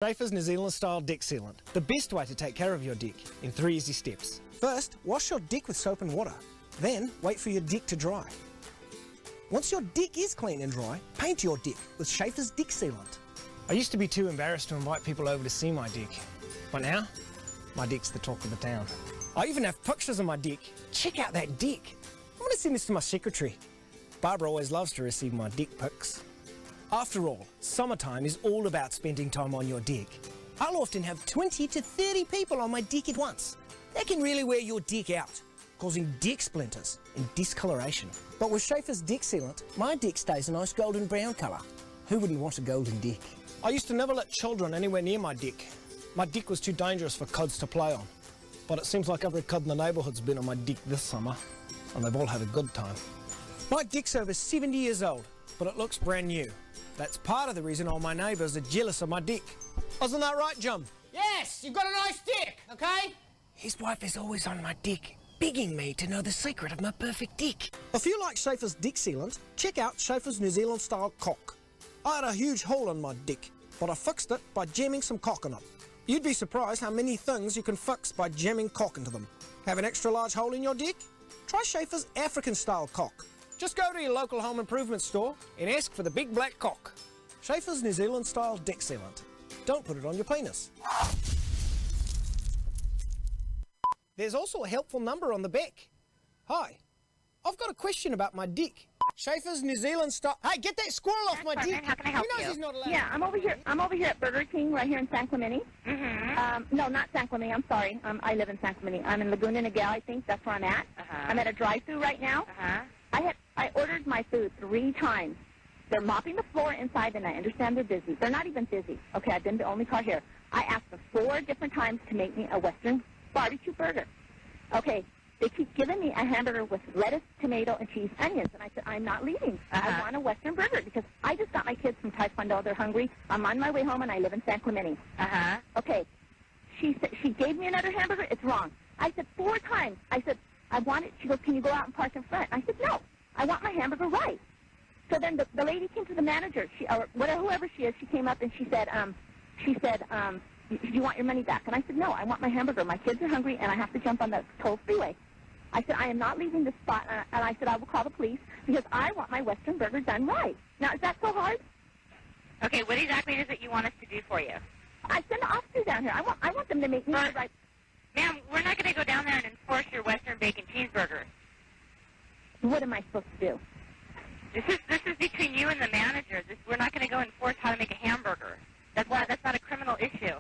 Schaefer's New Zealand style deck sealant. The best way to take care of your deck in 3 easy steps. First, wash your deck with soap and water. Then, wait for your deck to dry. Once your deck is clean and dry, paint your deck with Schaefer's deck sealant. I used to be too embarrassed to invite people over to see my deck. But now, my deck's the talk of the town. I even have pictures of my deck. Check out that deck. I'm going to send this to my secretary. Barbara always loves to receive my deck pics. After all, summertime is all about spending time on your deck. I'll often have 20 to 30 people on my deck at once. That can really wear your deck out, causing deck splinters and discoloration. But with Schaefer's deck sealant, my deck stays a nice golden brown colour. Who wouldn't want a golden deck? I used to never let children anywhere near my deck. My deck was too dangerous for kids to play on. But it seems like every kid in the neighbourhood's been on my deck this summer, and they've all had a good time. My deck's over 70 years old, but it looks brand new. That's part of the reason all my neighbours are jealous of my deck. Isn't that right, Jim? Yes, you've got a nice deck, okay? His wife is always on my deck, begging me to know the secret of my perfect deck. If you like Schaefer's deck sealant, check out Schaefer's New Zealand style caulk. I had a huge hole in my deck, but I fixed it by jamming some caulk in it. You'd be surprised how many things you can fix by jamming caulk into them. Have an extra large hole in your deck? Try Schaefer's African style caulk. Just go to your local home improvement store and ask for the big black caulk. Schaefer's New Zealand style deck sealant. Don't put it on your penis. There's also a helpful number on the back. Hi, I've got a question about my deck. Schaefer's New Zealand style. Hey, get that squirrel off my deck. How can I help He knows you? he's not allowed. Yeah, I'm over here at Burger King right here in San Clemente. No, not San Clemente. I'm sorry. I live in San Clemente. I'm in Laguna Niguel, I think. That's where I'm at. I'm at a drive-thru right now. I ordered my food 3 times. They're mopping the floor inside, and I understand they're busy. They're not even busy. Okay, I've been the only car here. I asked them 4 different times to make me a Western barbecue burger. Okay, they keep giving me a hamburger with lettuce, tomato, and cheese, onions. And I said, I'm not leaving. I want a Western burger because I just got my kids from Taekwondo. They're hungry. I'm on my way home, and I live in San Clemente. Okay, she gave me another hamburger. It's wrong. I said 4 times. I said, I want it. She goes, can you go out and park in front? I said, no. I want my hamburger right. So then the lady came to the manager, or whoever she is, she came up and she said, do you want your money back? And I said, no, I want my hamburger. My kids are hungry, and I have to jump on the toll freeway. I said, I am not leaving this spot, and I said, I will call the police because I want my Western burger done right. Now, is that so hard? Okay, what exactly is it you want us to do for you? I send the officer down here. I want them to make me the right... Ma'am, we're not going to go down there and enforce your Western bacon cheeseburger. What am I supposed to do? This is between you and the manager. We're not going to go enforce how to make a hamburger. That's not a criminal issue.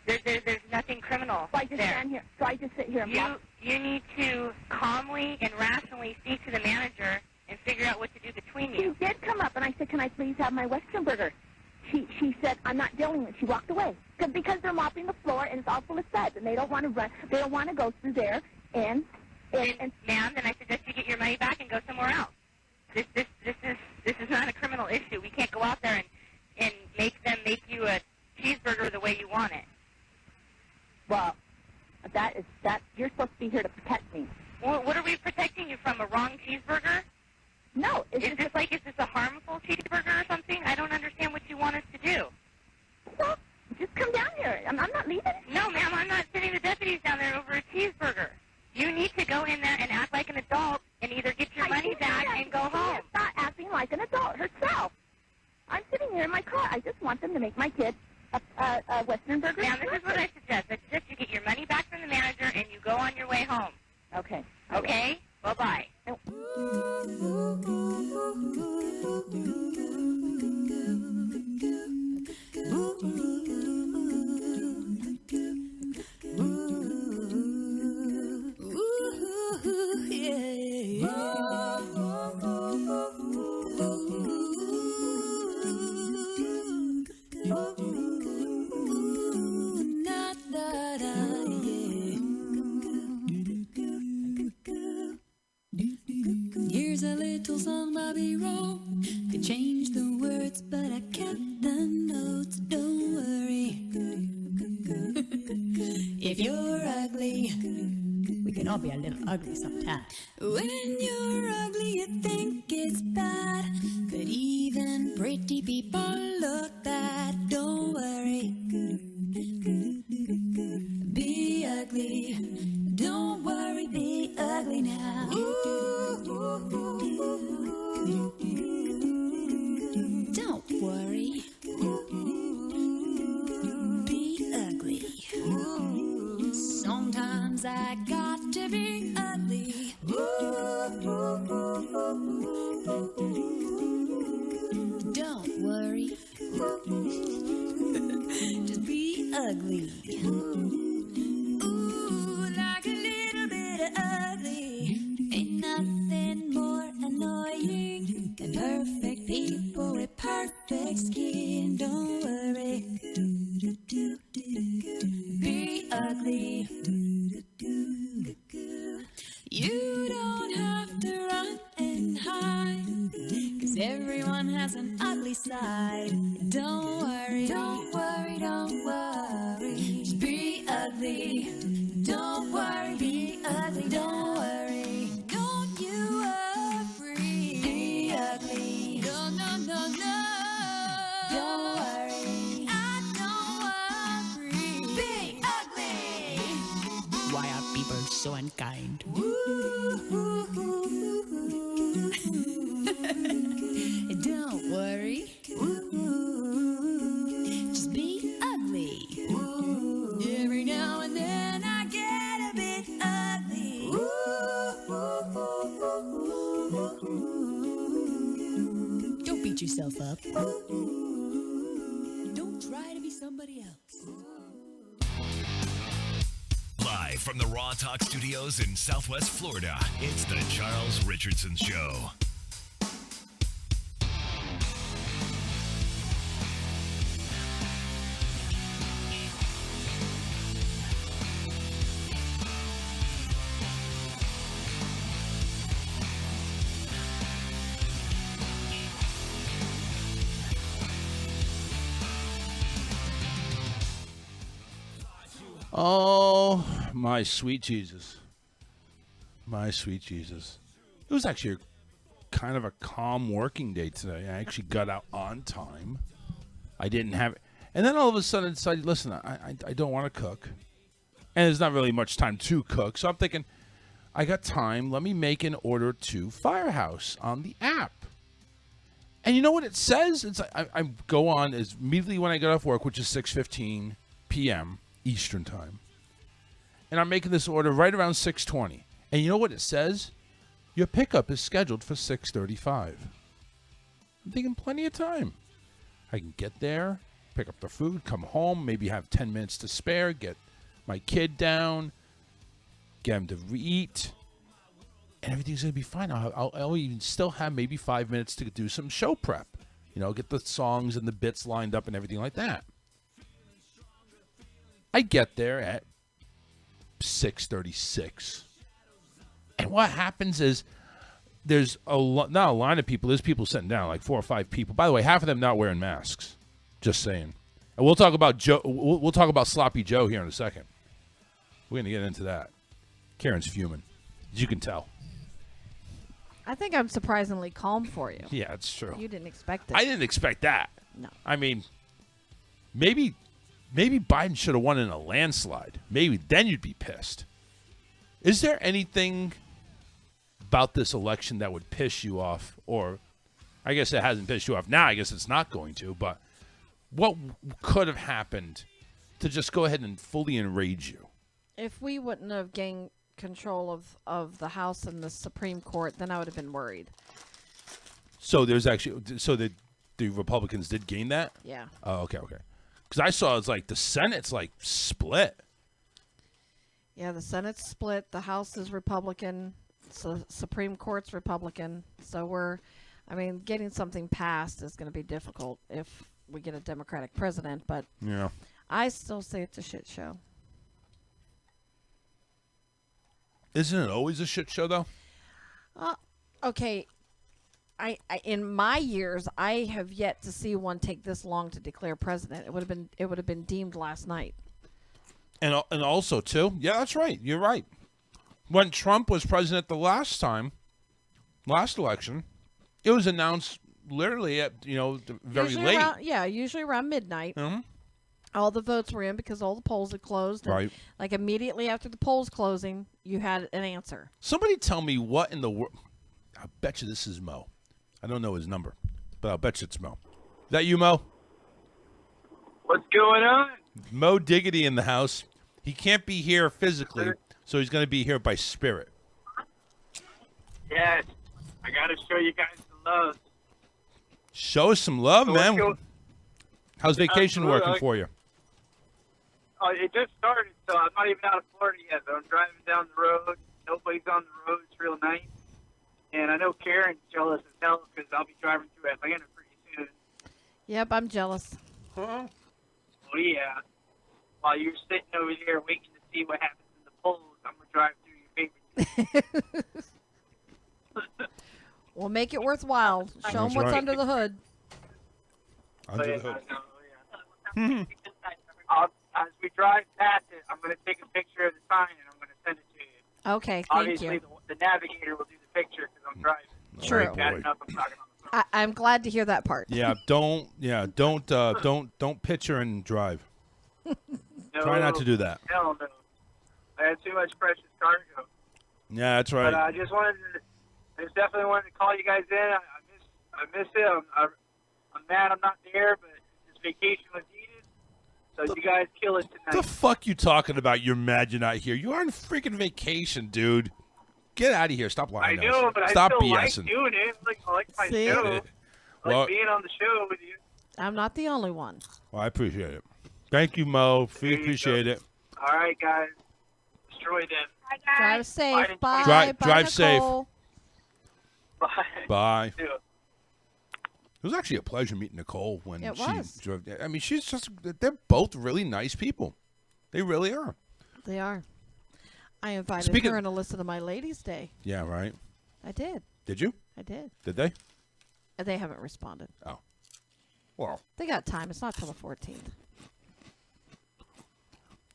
There's nothing criminal So I just there. stand here. So I just sit here and watch. You need to calmly and rationally speak to the manager and figure out what to do between you. She did come up, and I said, can I please have my Western burger? She said, I'm not dealing with it. She walked away. Because they're mopping the floor, and it's all full of suds, and they don't want to run. They don't want to go through there and Ma'am, then I suggest you get your money back and go somewhere else. This is not a criminal issue. We can't go out there and make them make you a cheeseburger the way you want it. Well, you're supposed to be here to protect me. Well, what are we protecting you from? A wrong cheeseburger? No, Is this a harmful cheeseburger or something? I don't understand what you want us to do. Well, just come down here. I'm not leaving. No, ma'am, I'm not sending the deputies down there over a cheeseburger. You need to go in there and act like an adult and either get your money back and go home. She's not acting like an adult herself. I'm sitting here in my car. I just want them to make my kid a Western burger. Ma'am, this is what I suggest. I suggest you get your money back from the manager and you go on your way home. Okay. Okay? Bye-bye. Here's a little song Bobby wrote. They changed the words, but I kept the notes. Don't worry. If you're ugly, we can all be a little ugly sometimes. When you're ugly, you think it's bad. But even pretty people look bad. Don't worry. ugly. Ooh, like a little bit of ugly. Ain't nothing more annoying than perfect people with perfect skin. Don't worry. Be ugly. You don't have to run and hide, 'cause everyone has an ugly side. Don't worry, don't worry, don't worry. Just be ugly. Don't worry, be ugly, don't worry. Don't you worry. Be ugly. No, no, no, no. Don't worry. I don't worry. Be ugly. Why are people so unkind? Don't worry. Just be ugly. Every now and then I get a bit ugly. Don't beat yourself up. Don't try to be somebody else. Live from the Raw Talk Studios in Southwest Florida, it's the Charles Richardson Show. Oh, my sweet Jesus. My sweet Jesus. It was actually kind of a calm working day today. I actually got out on time. I didn't have it. And then all of a sudden I decided, listen, I don't want to cook. And there's not really much time to cook. So I'm thinking, I got time. Let me make an order to Firehouse on the app. And you know what it says? It's I go on as immediately when I get off work, which is 6:15 p.m. Eastern time. And I'm making this order right around 6:20. And you know what it says? Your pickup is scheduled for 6:35. I'm thinking plenty of time. I can get there, pick up the food, come home, maybe have 10 minutes to spare, get my kid down, get him to eat, and everything's going to be fine. I'll even still have maybe 5 minutes to do some show prep. You know, get the songs and the bits lined up and everything like that. I get there at 6:36. And what happens is there's not a line of people. There's people sitting down, like 4 or 5 people. By the way, half of them not wearing masks. Just saying. And we'll talk about Joe. We'll talk about Sloppy Joe here in a second. We're going to get into that. Karen's fuming, as you can tell. I think I'm surprisingly calm for you. Yeah, it's true. You didn't expect it. I didn't expect that. No. I mean, maybe Biden should have won in a landslide. Maybe then you'd be pissed. Is there anything about this election that would piss you off? Or I guess it hasn't pissed you off now. I guess it's not going to. But what could have happened to just go ahead and fully enrage you? If we wouldn't have gained control of the House and the Supreme Court, then I would have been worried. So there's actually the Republicans did gain that? Yeah. Oh, okay. Because I saw it's like the Senate's like split. Yeah, the Senate's split. The House is Republican. So Supreme Court's Republican. So getting something passed is going to be difficult if we get a Democratic president. But yeah, I still say it's a shit show. Isn't it always a shit show, though? Okay. I in my years, I have yet to see one take this long to declare president. It would have been deemed last night. And also too, yeah, that's right. You're right. When Trump was president the last election, it was announced literally at very late. Usually around midnight. Mm-hmm. All the votes were in because all the polls had closed. And right. Like immediately after the polls closing, you had an answer. Somebody tell me what in the world. I bet you this is Mo. I don't know his number, but I'll bet you it's Mo. Is that you, Mo? What's going on? Mo Diggity in the house. He can't be here physically, so he's going to be here by spirit. Yes. I got to show you guys some love. Show us some love, man. How's vacation working for you? Oh, it just started, so I'm not even out of Florida yet. But I'm driving down the road. Nobody's on the road. It's real nice. And I know Karen's jealous as hell because I'll be driving through Atlanta pretty soon. Yep, I'm jealous. Oh, yeah. While you're sitting over there waiting to see what happens in the polls, I'm going to drive through your favorite. We'll make it worthwhile. Show them That's what's right. under the hood. Under the hood. As we drive past it, I'm going to take a picture of the sign and I'm going to send it to you. Okay, thank Obviously, you. the navigator will do the picture because I'm driving. True. Right, Bad boy. enough I'm talking on the phone. I'm glad to hear that part. Don't picture and drive. No, Try not to do that. Hell no. I had too much precious cargo. Yeah, that's But right. I just definitely wanted to call you guys in. I miss it. I'm mad I'm not there, but this vacation was needed. So you guys kill it tonight. The fuck you talking about? You're mad you're not here. You're on freaking vacation, dude. Get out of here. Stop I lying to know, us. but Stop I still BSing. like doing it. I like my See? show. I Well- like being on the show with you. I'm not the only one. Well, I appreciate it. Thank you, Mo. you Appreciate it. All right, guys. Destroy them. Hi, guys. Drive safe. Bye. Bye. Drive- Bye, drive safe. Nicole. Bye. Bye. See ya. It was actually a pleasure meeting Nicole when It she was. drove. I mean, they're both really nice people. They really are. They are. I invited Speaking- her and Alyssa to my ladies' day. Yeah, right. I did. Did you? I did. Did they? And they haven't responded. Oh. Well, They got time. It's not till the 14th.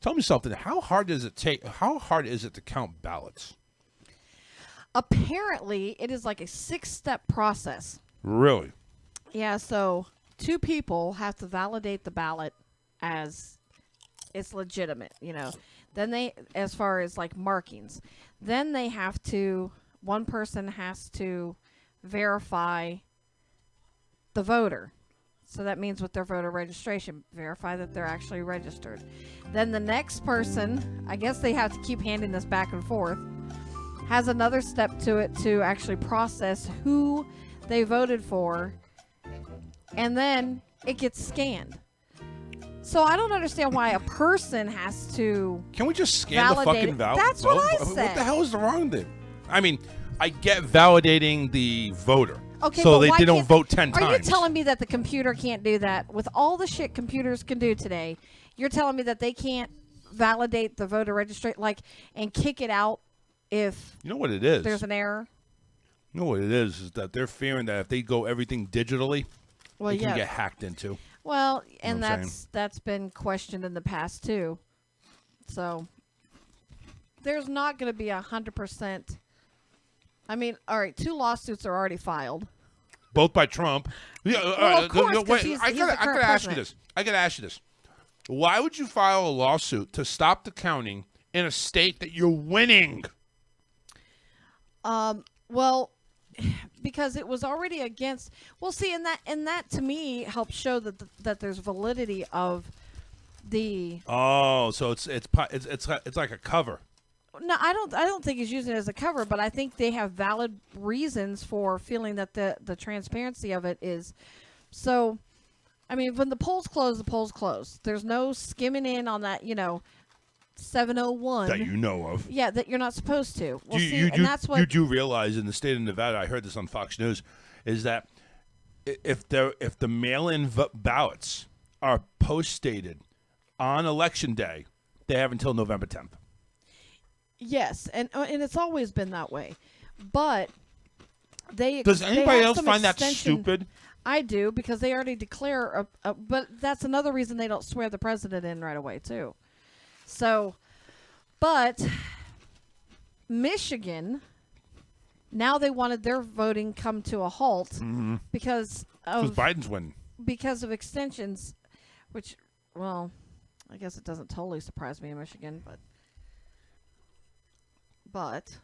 tell me something. How hard is it to count ballots? Apparently, it is like a 6-step process. Really? Yeah, so 2 people have to validate the ballot as it's legitimate, Then they, as far as like markings, then they have to, one person has to verify the voter. So that means with their voter registration, verify that they're actually registered. Then the next person, I guess they have to keep handing this back and forth, has another step to it to actually process who they voted for, and then it gets scanned. So I don't understand why a person has to. Can we just scan the validate fucking it. ballot? That's what I What said. the hell is wrong with it? I mean, I get validating the voter. Okay, so but why they don't can't- vote 10 Are times. you telling me that the computer can't do that? With all the shit computers can do today, you're telling me that they can't validate the voter registration, and kick it out if You know what it is? there's an error? You know what it is that they're fearing that if they go everything digitally, Well, they can yeah. get hacked into. Well, and what I'm saying? that's been questioned in the past too. So there's not going to be 100%. I mean, all right, 2 lawsuits are already filed. Both by Trump. Yeah, Well, of course, 'cause wait, he's I the gotta current ask you president. this. I gotta ask you this. Why would you file a lawsuit to stop the counting in a state that you're winning? Well, because it was already against. Well, see, and that to me helps show that there's validity of the. Oh, so it's like a cover. No, I don't think he's using it as a cover, but I think they have valid reasons for feeling that the transparency of it is. So, I mean, when the polls close, the polls close. There's no skimming in on that, 701. That you know of. Yeah, that you're not supposed to. Well, see, you and that's what. you do realize in the state of Nevada, I heard this on Fox News, is that if the mail-in ballots are post-dated on Election Day, they have until November 10th. Yes, and it's always been that way, but they. Does they anybody have else some find that extension- stupid? I do, because they already declare but that's another reason they don't swear the president in right away too. So, but Michigan, now they wanted their voting come to a halt because Because of Biden's winning. extensions, which, well, I guess it doesn't totally surprise me in Michigan, but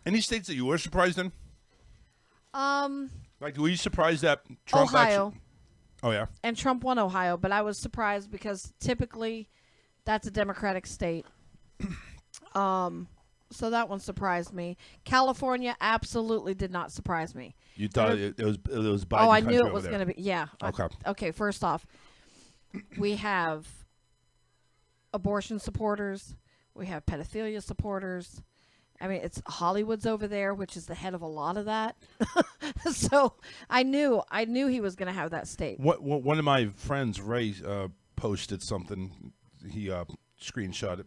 Any states that you were surprised in? Like, were you surprised that Trump Ohio. actually... Oh, yeah? And Trump won Ohio, but I was surprised because typically that's a Democratic state. So that one surprised me. California absolutely did not surprise me. You thought it was Biden. Oh, I knew it was going to be. Yeah. Okay. Okay, first off, we have abortion supporters. We have pedophilia supporters. I mean, it's Hollywood's over there, which is the head of a lot of that. So I knew he was going to have that stake. One of my friends, Ray, posted something. He screenshot it.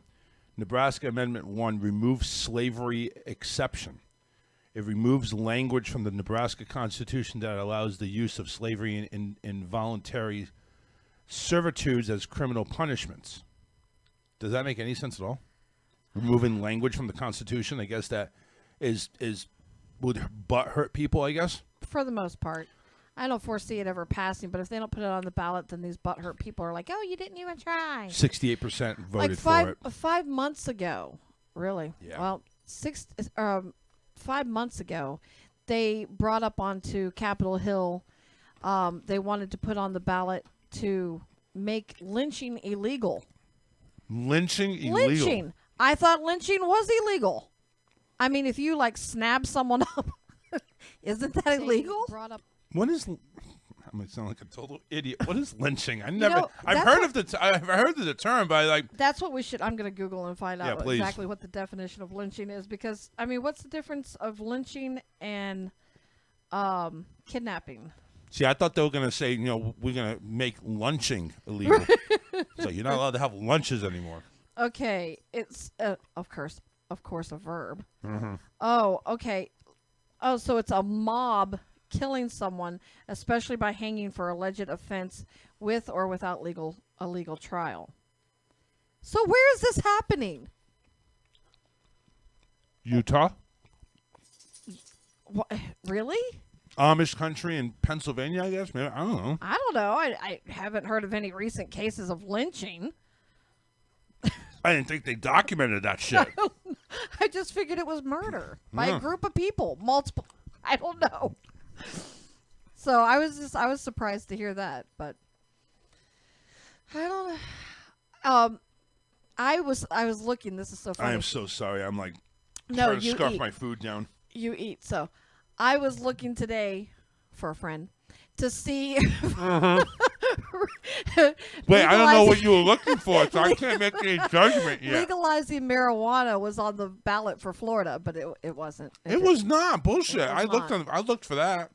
Nebraska Amendment 1 removes slavery exception. It removes language from the Nebraska Constitution that allows the use of slavery and involuntary servitudes as criminal punishments. Does that make any sense at all? Removing language from the Constitution, I guess that would butt hurt people, I guess? For the most part. I don't foresee it ever passing, but if they don't put it on the ballot, then these butthurt people are like, oh, you didn't even try. 68% voted for it. 5 months ago, really? Yeah. Well, 5 months ago, they brought up onto Capitol Hill, they wanted to put on the ballot to make lynching illegal. Lynching illegal? Lynching. I thought lynching was illegal. I mean, if you like snap someone up, isn't that illegal? What is? I'm gonna sound like a total idiot. What is lynching? I've heard what, of I've heard of the term, but that's what we should. I'm gonna Google and find out please. Exactly what the definition of lynching is, because I mean, what's the difference of lynching and kidnapping? See, I thought they were gonna say, we're gonna make lunching illegal, so you're not allowed to have lunches anymore. Okay, it's of course a verb. Mm-hmm. Oh, okay. Oh, so it's a mob killing someone, especially by hanging for alleged offense with or without a legal trial. So where is this happening? Utah? What, really? Amish country in Pennsylvania, I guess. Maybe, I don't know. I don't know. I haven't heard of any recent cases of lynching. I didn't think they documented that shit. I just figured it was murder by a group of people, multiple. I don't know. So I was surprised to hear that, but I don't know. I was looking. This is so funny. I am so sorry. I'm like no, trying to scarf my food down. You eat. So I was looking today for a friend to see. Wait, I don't know what you were looking for, so I can't make any judgment yet. Legalizing marijuana was on the ballot for Florida, but it wasn't. It was not bullshit. I looked for that.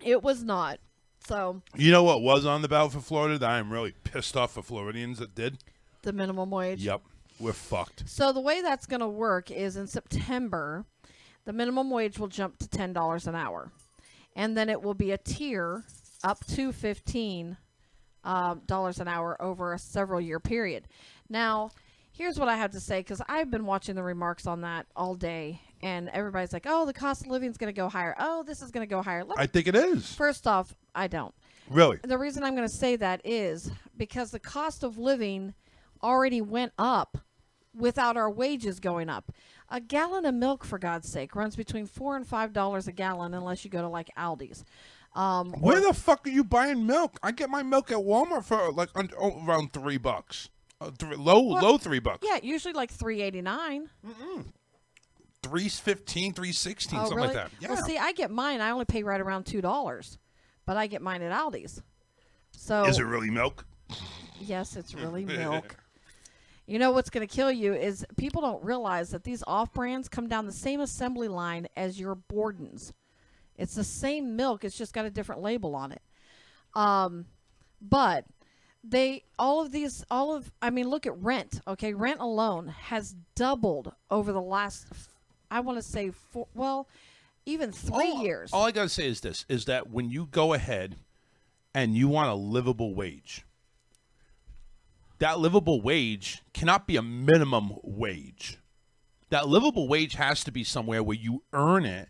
It was not. So you know what was on the ballot for Florida that I am really pissed off for Floridians that did? The minimum wage. Yep, we're fucked. So the way that's going to work is in September, the minimum wage will jump to $10 an hour, and then it will be a tier up to $15 an hour over a several-year period. Now, here's what I have to say, because I've been watching the remarks on that all day, and everybody's like, oh, the cost of living is going to go higher. Oh, this is going to go higher. I think it is. First off, I don't. Really? The reason I'm going to say that is because the cost of living already went up without our wages going up. A gallon of milk, for God's sake, runs between $4 and $5 a gallon unless you go to, like, Aldi's. Where the fuck are you buying milk? I get my milk at Walmart for like around $3. Low $3. Yeah, usually like $3.89. $3.15, $3.16, something really? like that. Yeah. Well, see, I get mine. I only pay right around $2, but I get mine at Aldi's. So is it really milk? Yes, it's really milk. You know what's going to kill you is people don't realize that these off-brands come down the same assembly line as your Borden's. It's the same milk. It's just got a different label on it. But I mean, look at rent. Okay. Rent alone has doubled over the last, I want to say even 3 years. All I got to say is this, is that when you go ahead and you want a livable wage, that livable wage cannot be a minimum wage. That livable wage has to be somewhere where you earn it,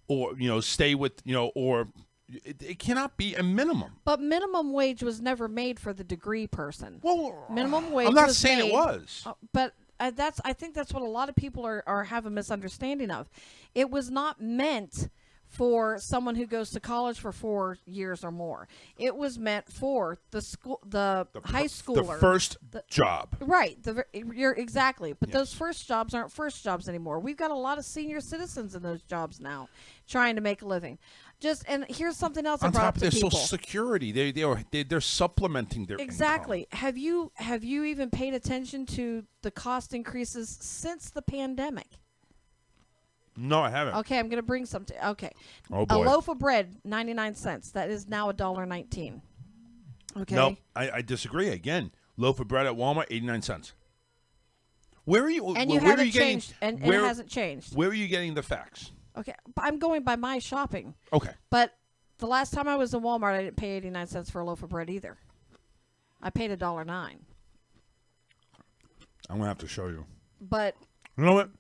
or stay with or it cannot be a minimum. But minimum wage was never made for the degree person. Well, minimum wage. I'm not saying it was. But I think that's what a lot of people are have a misunderstanding of. It was not meant for someone who goes to college for 4 years or more. It was meant for the high schooler, the first job. Right. You're exactly. But those first jobs aren't first jobs anymore. We've got a lot of senior citizens in those jobs now trying to make a living. And here's something else I On brought top up of to their people. Social Security, they're supplementing their Exactly. income. Have you even paid attention to the cost increases since the pandemic? No, I haven't. Okay, I'm going to bring something. Okay. Oh, A boy. loaf of bread, 99 cents. That is now $1.19. Okay. No, I disagree. Again, loaf of bread at Walmart, 89 cents. Where are you? And where you are haven't you getting, changed, and where, it hasn't changed. Where are you getting the facts? Okay, but I'm going by my shopping. Okay. But the last time I was in Walmart, I didn't pay 89 cents for a loaf of bread either. I paid $1.09. I'm going to have to show you. But You know what?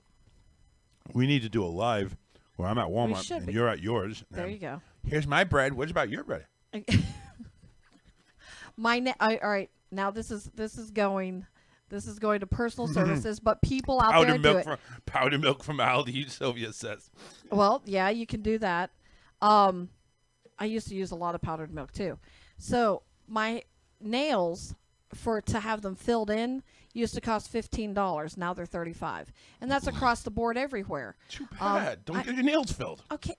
We need to do a live where I'm at We Walmart should and be. you're at yours. there and you go. Here's my bread. What about your bread? All right. Now this is going to personal services, but people out there do it. Powdered milk from Aldi, Sylvia says. Well, yeah, you can do that. I used to use a lot of powdered milk too. So my nails to have them filled in used to cost $15. Now they're $35, and that's across the board everywhere. Too bad. Don't get your nails filled. Okay,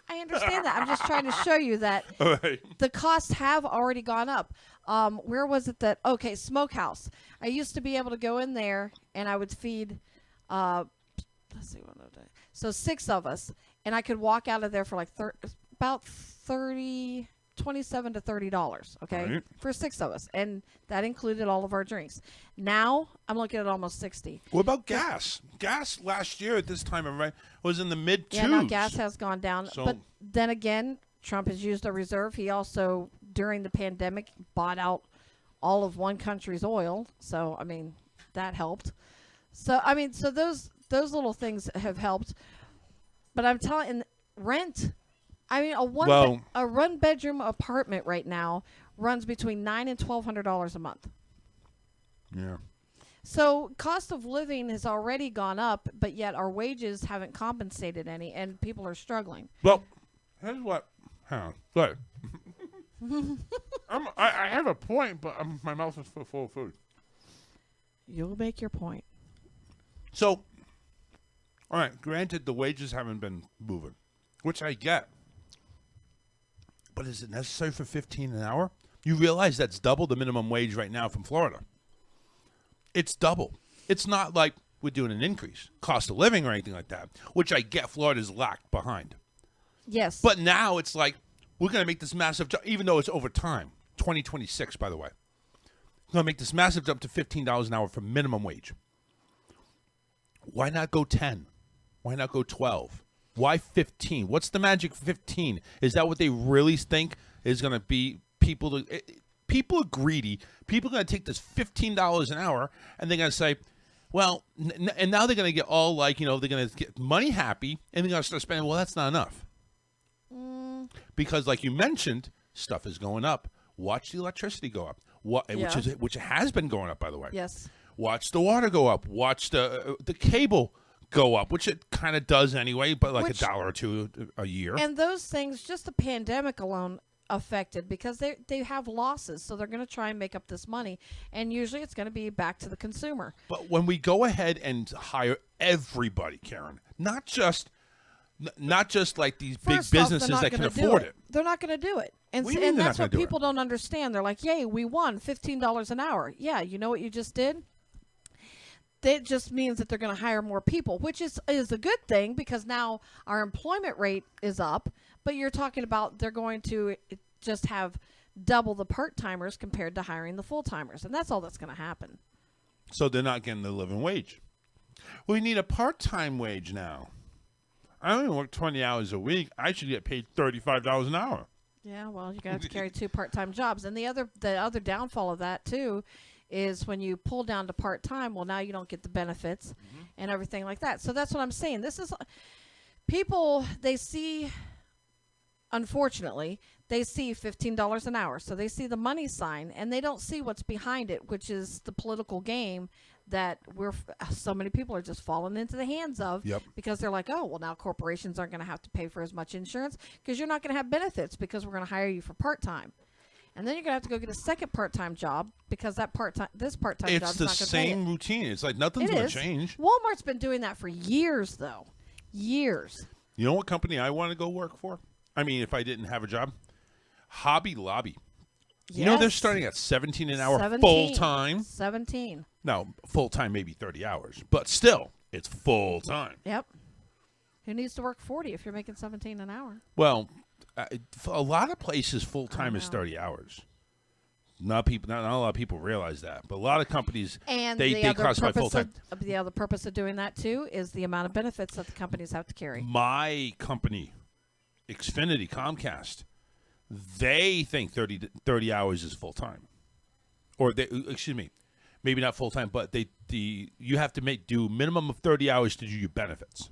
I understand that. I'm just trying to show you that All right. the costs have already gone up. Where was it that? Okay, Smokehouse. I used to be able to go in there and I would feed. Let's see what I did. So 6 of us, and I could walk out of there for like about $27 to $30. Okay, Right. for 6 of us, and that included all of our drinks. Now I'm looking at almost $60. What about gas? Gas last year at this time, right, was in the mid-twos. Yeah, now gas has gone down. So- But then again, Trump has used a reserve. He also, during the pandemic, bought out all of one country's oil. So, I mean, that helped. So, I mean, so those little things have helped. But I'm telling, rent. I mean, a one-bedroom apartment right now runs between $900 and $1,200 a month. Yeah. So cost of living has already gone up, but yet our wages haven't compensated any, and people are struggling. Well, here's what. Hang on. Go ahead. I have a point, but my mouth is full of food. You'll make your point. So, all right, granted, the wages haven't been moving, which I get. But is it necessary for $15 an hour? You realize that's double the minimum wage right now from Florida. It's double. It's not like we're doing an increase, cost of living or anything like that, which I get Florida's lagged behind. Yes. But now it's like, we're going to make this massive jump, even though it's over time, 2026, by the way. We're going to make this massive jump to $15 an hour for minimum wage. Why not go 10? Why not go 12? Why 15? What's the magic 15? Is that what they really think is going to be people? People are greedy. People are going to take this $15 an hour and they're going to say, well, and now they're going to get all like, they're going to get money happy and they're going to start spending. Well, that's not enough. Because like you mentioned, stuff is going up. Watch the electricity go up, which has been going up, by the way. Yes. Watch the water go up. Watch the cable go up, which it kind of does anyway, but like $1 or $2 a year. And those things, just the pandemic alone affected because they have losses, so they're going to try and make up this money, and usually it's going to be back to the consumer. But when we go ahead and hire everybody, Karen, not just like these big businesses that can afford it. They're not going to do it. And What do you mean they're that's not what gonna do people don't understand. They're like, yay, we won $15 an hour. Yeah, you know what you just did? That just means that they're going to hire more people, which is a good thing because now our employment rate is up. But you're talking about they're going to just have double the part-timers compared to hiring the full-timers. And that's all that's going to happen. So they're not getting the living wage. We need a part-time wage now. I only work 20 hours a week. I should get paid $35 an hour. Yeah, well, you're going to have to carry 2 part-time jobs. And the other downfall of that, too, is when you pull down to part-time, well, now you don't get the benefits and everything like that. So that's what I'm saying. This is people, they see, unfortunately, they see $15 an hour. So they see the money sign, and they don't see what's behind it, which is the political game that so many people are just falling into the hands of because they're like, oh, well, now corporations aren't going to have to pay for as much insurance because you're not going to have benefits because we're going to hire you for part-time. And then you're going to have to go get a second part-time job because this part-time job is not going to pay It's the same routine. It's like nothing's going to change. Walmart's been doing that for years, though. Years. You know what company I want to go work for? I mean, if I didn't have a job, Hobby Lobby. You know, they're starting at 17 an hour 17. full time. 17. No, full time maybe 30 hours, but still, it's full time. Yep. Who needs to work 40 if you're making 17 an hour? Well, a lot of places full time is 30 hours. Not a lot of people realize that, but a lot of companies they classify full time. The other purpose of doing that too is the amount of benefits that the companies have to carry. My company, Xfinity Comcast, they think 30 hours is full time, or maybe not full time, but you have to do minimum of 30 hours to do your benefits.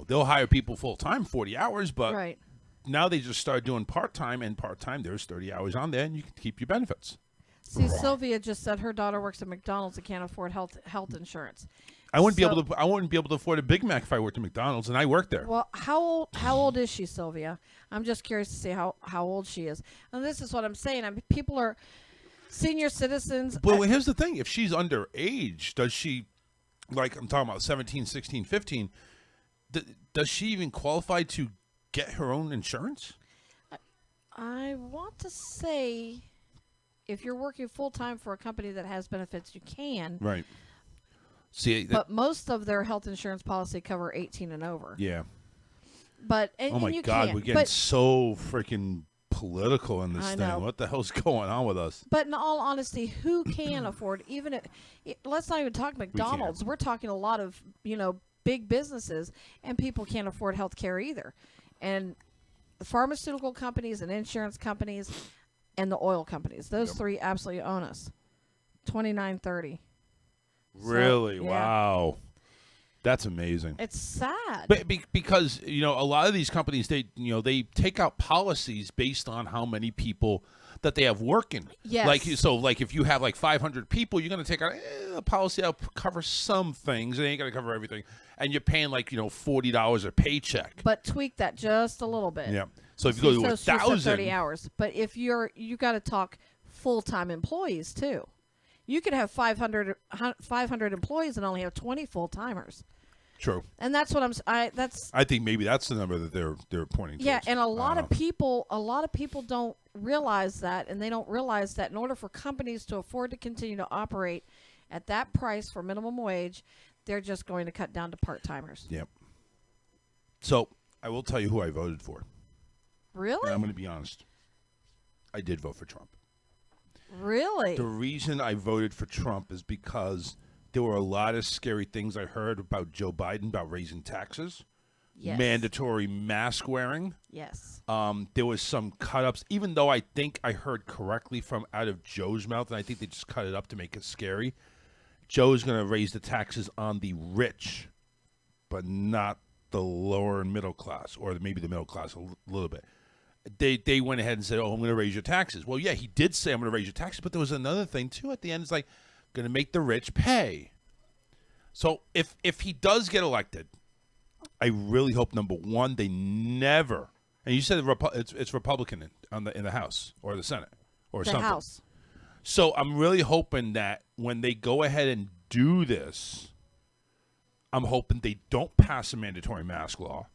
They'll hire people full time 40 hours, but right. Now they just start doing part-time, and part-time, there's 30 hours on there, and you can keep your benefits. See, Sylvia just said her daughter works at McDonald's and can't afford health insurance. I wouldn't be able to afford a Big Mac if I worked at McDonald's, and I worked there. Well, how old is she, Sylvia? I'm just curious to see how old she is. And this is what I'm saying. People are senior citizens. Well, here's the thing. If she's underage, does she, like I'm talking about 17, 16, 15, does she even qualify to get her own insurance? I want to say if you're working full-time for a company that has benefits, you can. Right. See, but most of their health insurance policy cover 18 and over. Yeah. But oh my God, we're getting so freaking political in this I thing. know. What the hell's going on with us? But in all honesty, who can afford let's not even talk McDonald's. We're talking a lot of, big businesses, and people can't afford health care either. And the pharmaceutical companies and insurance companies and the oil companies, those three absolutely own us. 29.30. Really? So, yeah. Wow. That's amazing. It's sad. But because, a lot of these companies, they take out policies based on how many people that they have working. Yes. Like if you have like 500 people, you're going to take out a policy that'll cover some things. It ain't going to cover everything. And you're paying like, $40 a paycheck. But tweak that just a little bit. Yeah. So if you go to 1,000. 30 hours. But if you got to talk full-time employees too. You could have 500 employees and only have 20 full-timers. True. And that's what I think maybe that's the number that they're pointing to. Yeah, and a lot of people don't realize that, and they don't realize that in order for companies to afford to continue to operate at that price for minimum wage, they're just going to cut down to part-timers. Yep. So, I will tell you who I voted for. Really? And I'm going to be honest. I did vote for Trump. Really? The reason I voted for Trump is because there were a lot of scary things I heard about Joe Biden, about raising taxes, mandatory mask wearing. Yes. There was some cut-ups, even though I think I heard correctly from out of Joe's mouth, and I think they just cut it up to make it scary. Joe's going to raise the taxes on the rich, but not the lower and middle class, or maybe the middle class a little bit. They went ahead and said, I'm going to raise your taxes. Well, yeah, he did say I'm going to raise your taxes, but there was another thing, too, at the end. It's like, going to make the rich pay. So if he does get elected, I really hope, number one, they never, and you said it's Republican in the House or the Senate or something. The House. So I'm really hoping that when they go ahead and do this, I'm hoping they don't pass a mandatory mask law.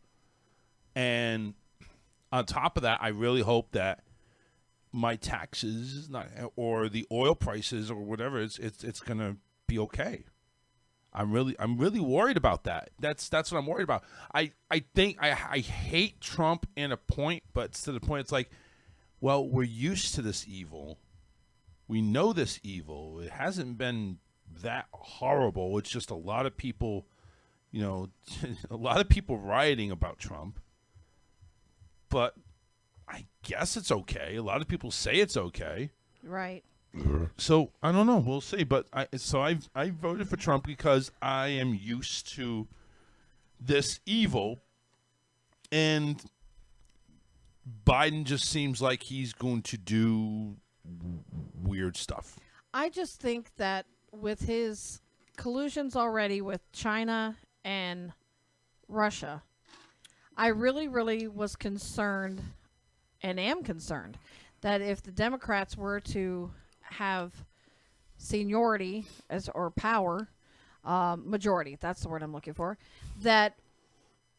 And on top of that, I really hope that my taxes or the oil prices or whatever, it's going to be okay. I'm really worried about that. That's what I'm worried about. I think I hate Trump in a point, but to the point it's like, well, we're used to this evil. We know this evil. It hasn't been that horrible. It's just a lot of people, a lot of people rioting about Trump. But I guess it's okay. A lot of people say it's okay. Right. So I don't know. We'll see. But I voted for Trump because I am used to this evil, and Biden just seems like he's going to do weird stuff. I just think that with his collusions already with China and Russia, I really, really was concerned and am concerned that if the Democrats were to have seniority or power, majority, that's the word I'm looking for, that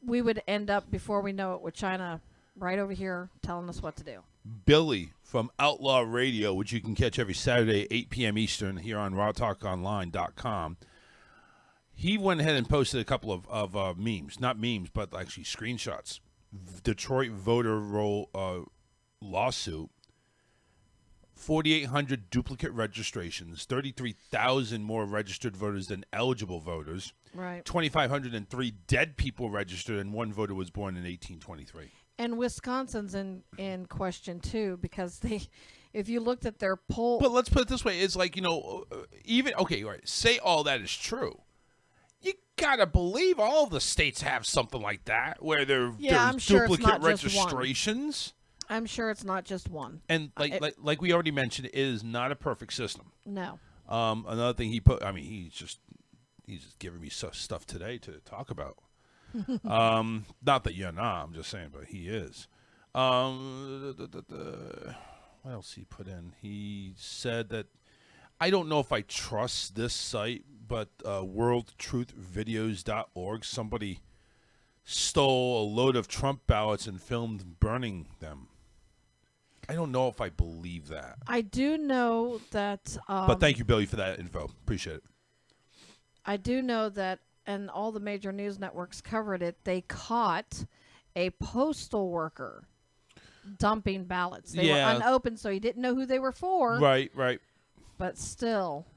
we would end up, before we know it, with China right over here telling us what to do. Billy from Outlaw Radio, which you can catch every Saturday, 8 p.m. Eastern, here on rawtalkonline.com. He went ahead and posted a couple of memes. Not memes, but actually screenshots. Detroit voter roll lawsuit. 4,800 duplicate registrations, 33,000 more registered voters than eligible voters, Right. 2,503 dead people registered, and one voter was born in 1823. And Wisconsin's in question too, because if you looked at their poll, But let's put it this way: it's like, even okay, all right, say all that is true. You gotta believe all the states have something like that, where there's I'm sure it's duplicate not just one. registrations. I'm sure it's not just one. And like we already mentioned, it is not a perfect system. No. Another thing he put, I mean, he's just giving me stuff today to talk about. Not that you're not, I'm just saying, but he is. What else he put in? He said that I don't know if I trust this site, but worldtruthvideos.org, somebody stole a load of Trump ballots and filmed burning them. I don't know if I believe that. I do know that. But thank you, Billy, for that info. Appreciate it. I do know that, and all the major news networks covered it. They caught a postal worker dumping ballots. They were unopened, so he didn't know who they were for. Right, right. But still,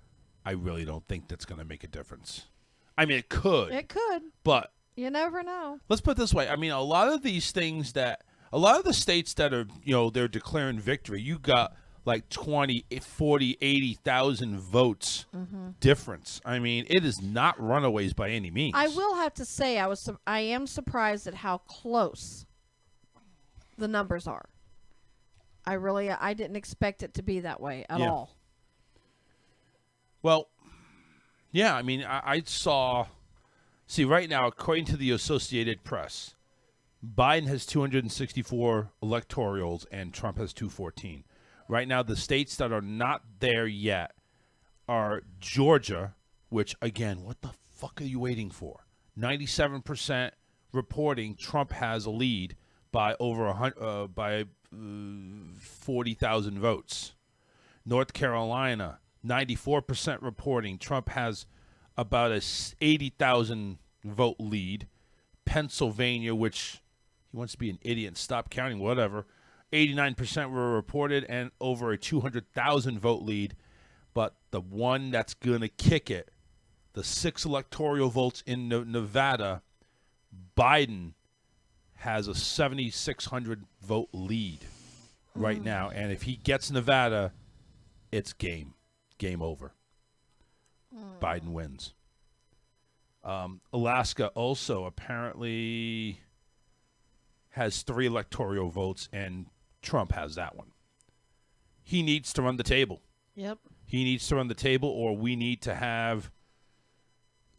I really don't think that's going to make a difference. I mean, it could. it could. But You never know. let's put it this way. I mean, a lot of these things a lot of the states that are, they're declaring victory, you got like 20, 40, 80,000 votes difference. I mean, it is not runaways by any means. I will have to say I am surprised at how close the numbers are. I didn't expect it to be that way at all. Well, yeah, I mean, I saw. See, right now, according to the Associated Press, Biden has 264 electorals and Trump has 214. Right now, the states that are not there yet are Georgia, which, again, what the fuck are you waiting for? 97% reporting Trump has a lead by over 40,000 votes. North Carolina, 94% reporting Trump has about a 80,000 vote lead. Pennsylvania, which he wants to be an idiot and stop counting, whatever, 89% were reported and over a 200,000 vote lead. But the one that's going to kick it, the 6 electoral votes in Nevada, Biden has a 7,600 vote lead right now. And if he gets Nevada, it's game over. Biden wins. Alaska also apparently has 3 electoral votes, and Trump has that one. He needs to run the table. Yep. He needs to run the table, or we need to have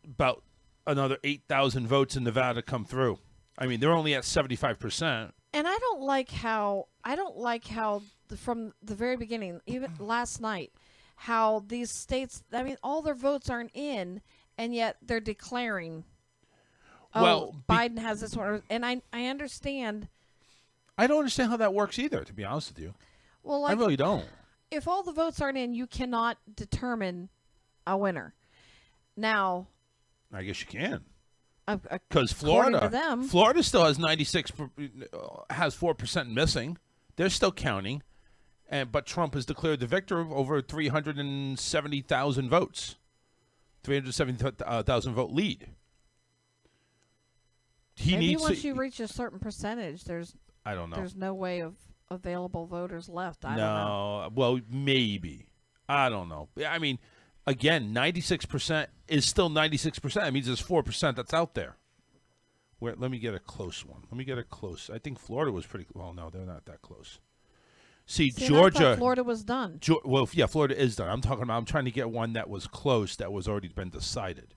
about another 8,000 votes in Nevada come through. I mean, they're only at 75%. And I don't like how from the very beginning, even last night, how these states, I mean, all their votes aren't in, and yet they're declaring, Biden has this one. And I understand. I don't understand how that works either, to be honest with you. Well, I really don't. If all the votes aren't in, you cannot determine a winner. Now, I guess you can. Because Florida still has 96, has 4% missing. They're still counting, but Trump has declared the victor of over 370,000 votes, 370,000 vote lead. Maybe once you reach a certain percentage, I don't know. There's no way of available voters left. I don't know. Well, maybe. I don't know. I mean, again, 96% is still 96%. That means there's 4% that's out there. Let me get a close one. I think Florida was pretty. Well, no, they're not that close. See Georgia. I thought Florida was done. Florida is done. I'm trying to get one that was close, that was already been decided.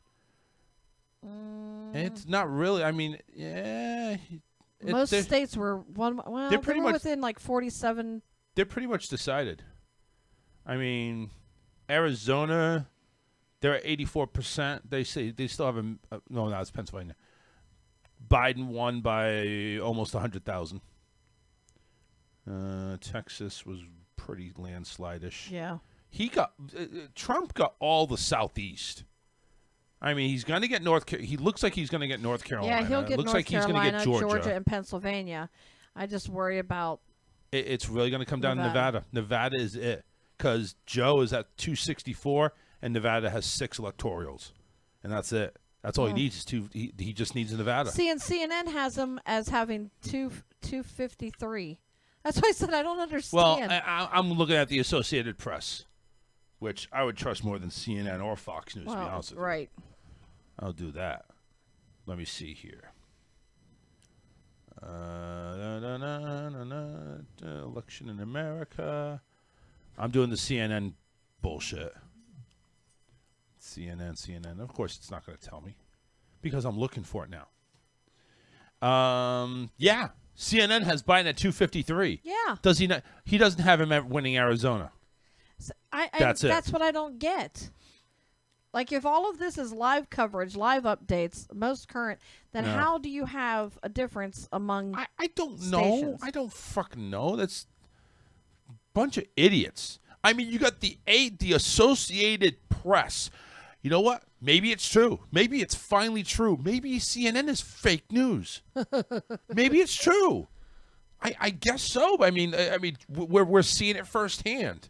It's not really. I mean, yeah. Most states were one. Well, they're pretty much much within like 47. They're pretty much decided. I mean, Arizona, they're at 84%. They say they still have no, it's Pennsylvania. Biden won by almost 100,000. Texas was pretty landslide-ish. Yeah. Trump got all the Southeast. I mean, he's going to get he looks like he's going to get North Carolina. Yeah, he'll get looks North like Carolina, he's going to get Georgia. and Pennsylvania. I just worry about It's really going to come down to Nevada. Nevada is it. Because Joe is at 264, and Nevada has 6 electorals. And that's it. That's all he needs is he just needs Nevada. See, and CNN has him as having 253. That's why I said I don't understand. Well, I'm looking at the Associated Press, which I would trust more than CNN or Fox News, to be honest with you. Right. I'll do that. Let me see here. Election in America. I'm doing the CNN bullshit. CNN. Of course, it's not going to tell me because I'm looking for it now. Yeah. CNN has Biden at 253. Yeah. Does he not? He doesn't have him at winning Arizona. That's it. That's what I don't get. Like, if all of this is live coverage, live updates, most current, then how do you have a difference among I don't stations? know. I don't fucking know. That's a bunch of idiots. I mean, you got the Associated Press. You know what? Maybe it's true. Maybe it's finally true. Maybe CNN is fake news. Maybe it's true. I guess so. I mean, we're seeing it firsthand.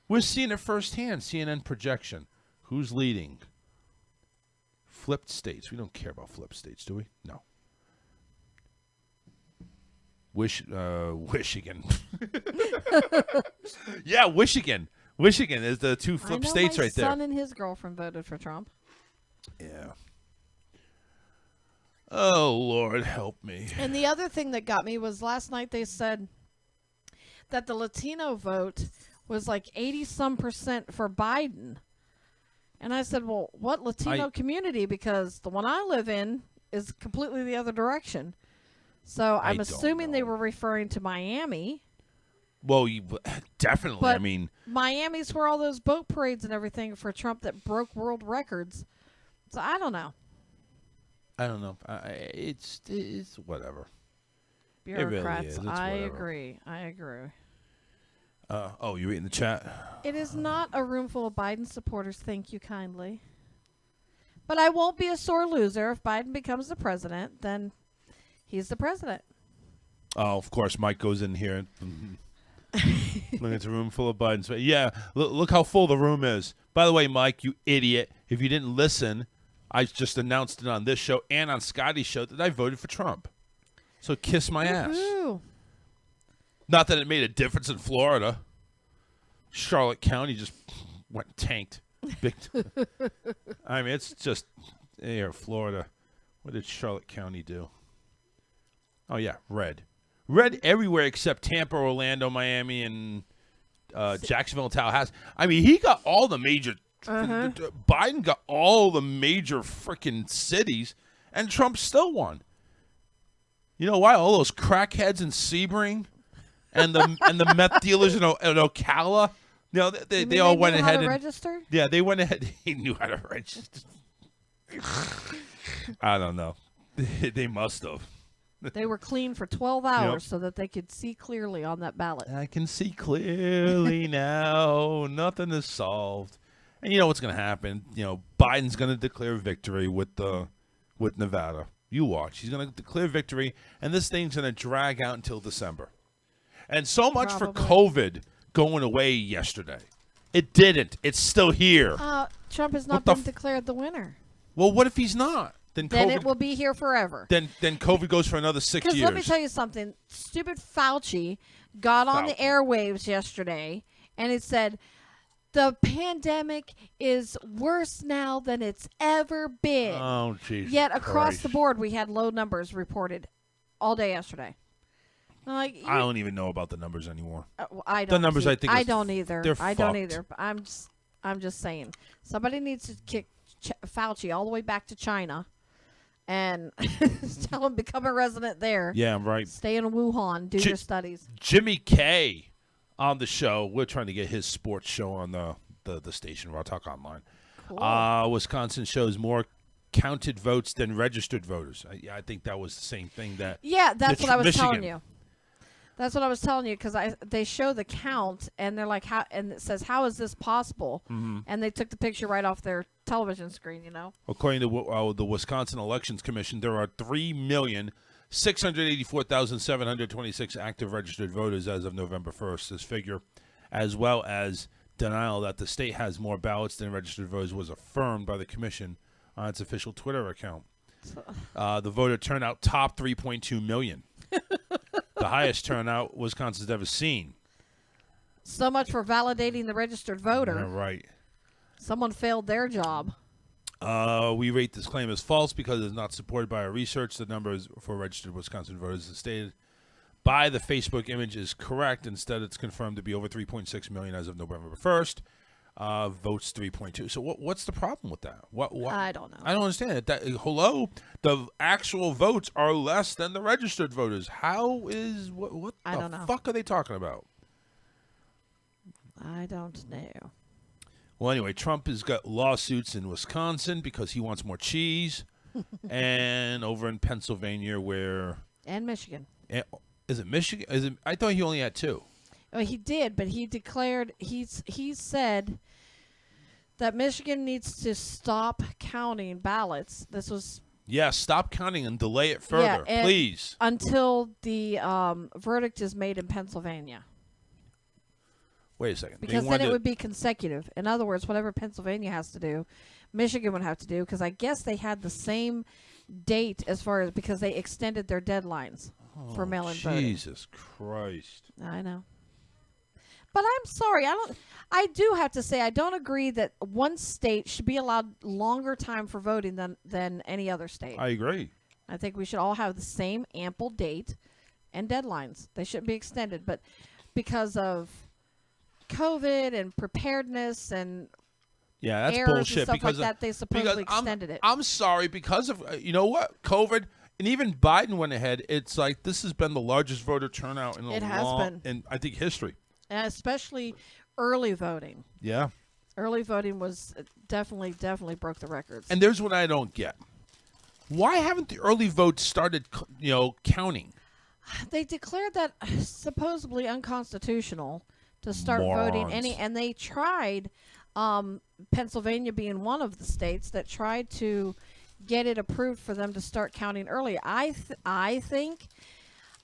We're seeing it firsthand. CNN projection. Who's leading? Flipped states. We don't care about flipped states, do we? No. Michigan. Yeah, Michigan. Michigan is the 2 flip states right there. My son and his girlfriend voted for Trump. Yeah. Oh, Lord, help me. And the other thing that got me was last night they said that the Latino vote was like 80-some% for Biden. And I said, well, what Latino community? Because the one I live in is completely the other direction. So I'm assuming they were referring to Miami. Well, definitely. But I mean, Miami's where all those boat parades and everything for Trump that broke world records. So I don't know. I don't know. It's whatever. Bureaucrats. It really is. I agree. Oh, you reading the chat? It is not a room full of Biden supporters. Thank you kindly. But I won't be a sore loser if Biden becomes the president. Then he's the president. Oh, of course, Mike goes in here. Look, it's a room full of Bidens. Yeah, look how full the room is. By the way, Mike, you idiot. If you didn't listen, I just announced it on this show and on Scotty's show that I voted for Trump. So kiss my ass. Not that it made a difference in Florida. Charlotte County just went tanked. I mean, it's just here, Florida. What did Charlotte County do? Oh, yeah, red. Red everywhere except Tampa, Orlando, Miami, and Jacksonville and Tallahassee. I mean, he got all the major Biden got all the major freaking cities, and Trump still won. You know why? All those crackheads in Sebring and the meth dealers in Ocala. You know, they all went ahead and register. Yeah, they went ahead. He knew how to register. I don't know. They must have. They were clean for 12 hours so that they could see clearly on that ballot. I can see clearly now. Nothing is solved. And you know what's going to happen? You know, Biden's going to declare victory with Nevada. You watch. He's going to declare victory, and this thing's going to drag out until December. And so much for COVID going away yesterday. It didn't. It's still here. Trump has not been declared the winner. Well, what if he's not? Then it will be here forever. Then COVID goes for another 6 years. Because let me tell you something. Stupid Fauci got on the airwaves yesterday, and it said, the pandemic is worse now than it's ever been. Oh, Jesus Yet across Christ. the board, we had low numbers reported all day yesterday. Like, I don't even know about the numbers anymore. I don't. The numbers I think I don't either. I don't either. But I'm just saying. Somebody needs to kick Fauci all the way back to China, and tell him become a resident there. Yeah, right. Stay in Wuhan. Do your studies. Jimmy K on the show. We're trying to get his sports show on the station, Raw Talk Online. Cool. Wisconsin shows more counted votes than registered voters. I think that was the same thing that. Yeah, that's what I was Michigan. telling you. That's what I was telling you because they show the count and they're like, how, and it says, how is this possible? Mm-hmm. And they took the picture right off their television screen, you know. According to the Wisconsin Elections Commission, there are 3,684,726 active registered voters as of November 1st. This figure, as well as denial that the state has more ballots than registered voters, was affirmed by the commission on its official Twitter account. The voter turnout topped 3.2 million. The highest turnout Wisconsin's ever seen. So much for validating the registered voter. Yeah, right. Someone failed their job. We rate this claim as false because it's not supported by our research. The numbers for registered Wisconsin voters as stated by the Facebook image is correct. Instead, it's confirmed to be over 3.6 million as of November 1st. Votes 3.2. So what's the problem with that? What? I don't know. I don't understand it. Hello? The actual votes are less than the registered voters. How is... What I the don't know. fuck are they talking about? I don't know. Well, anyway, Trump has got lawsuits in Wisconsin because he wants more cheese. And over in Pennsylvania where... And Michigan. Is it Michigan? I thought he only had 2. Well, he did, but he declared he said that Michigan needs to stop counting ballots. This was stop counting and delay it further, please. Until the verdict is made in Pennsylvania. Wait a second. Because then it would be consecutive. In other words, whatever Pennsylvania has to do, Michigan would have to do. Because I guess they had the same date as far as because they extended their deadlines for mail-in voting. Jesus Christ! I know. But I'm sorry, I do have to say I don't agree that one state should be allowed longer time for voting than any other state. I agree. I think we should all have the same ample date and deadlines. They shouldn't be extended, but because of COVID and preparedness and that's errors bullshit. and stuff because like that, they supposedly extended it. I'm sorry because of you know what, COVID, and even Biden went ahead. It's like this has been the largest voter turnout in in I think history. And especially early voting. Yeah. Early voting was definitely broke the records. And there's what I don't get. Why haven't the early votes started, counting? They declared that supposedly unconstitutional to start voting and they tried, Pennsylvania being one of the states that tried to get it approved for them to start counting early. I think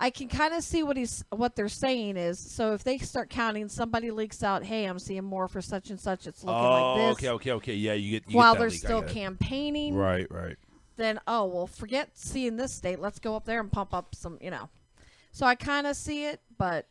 I can kind of see what they're saying is, so if they start counting, somebody leaks out, hey, I'm seeing more for such and such, it's looking like this. Okay. Yeah, you get while that they're leak, still campaigning. Right. Then, forget seeing this state. Let's go up there and pump up some, So I kind of see it, but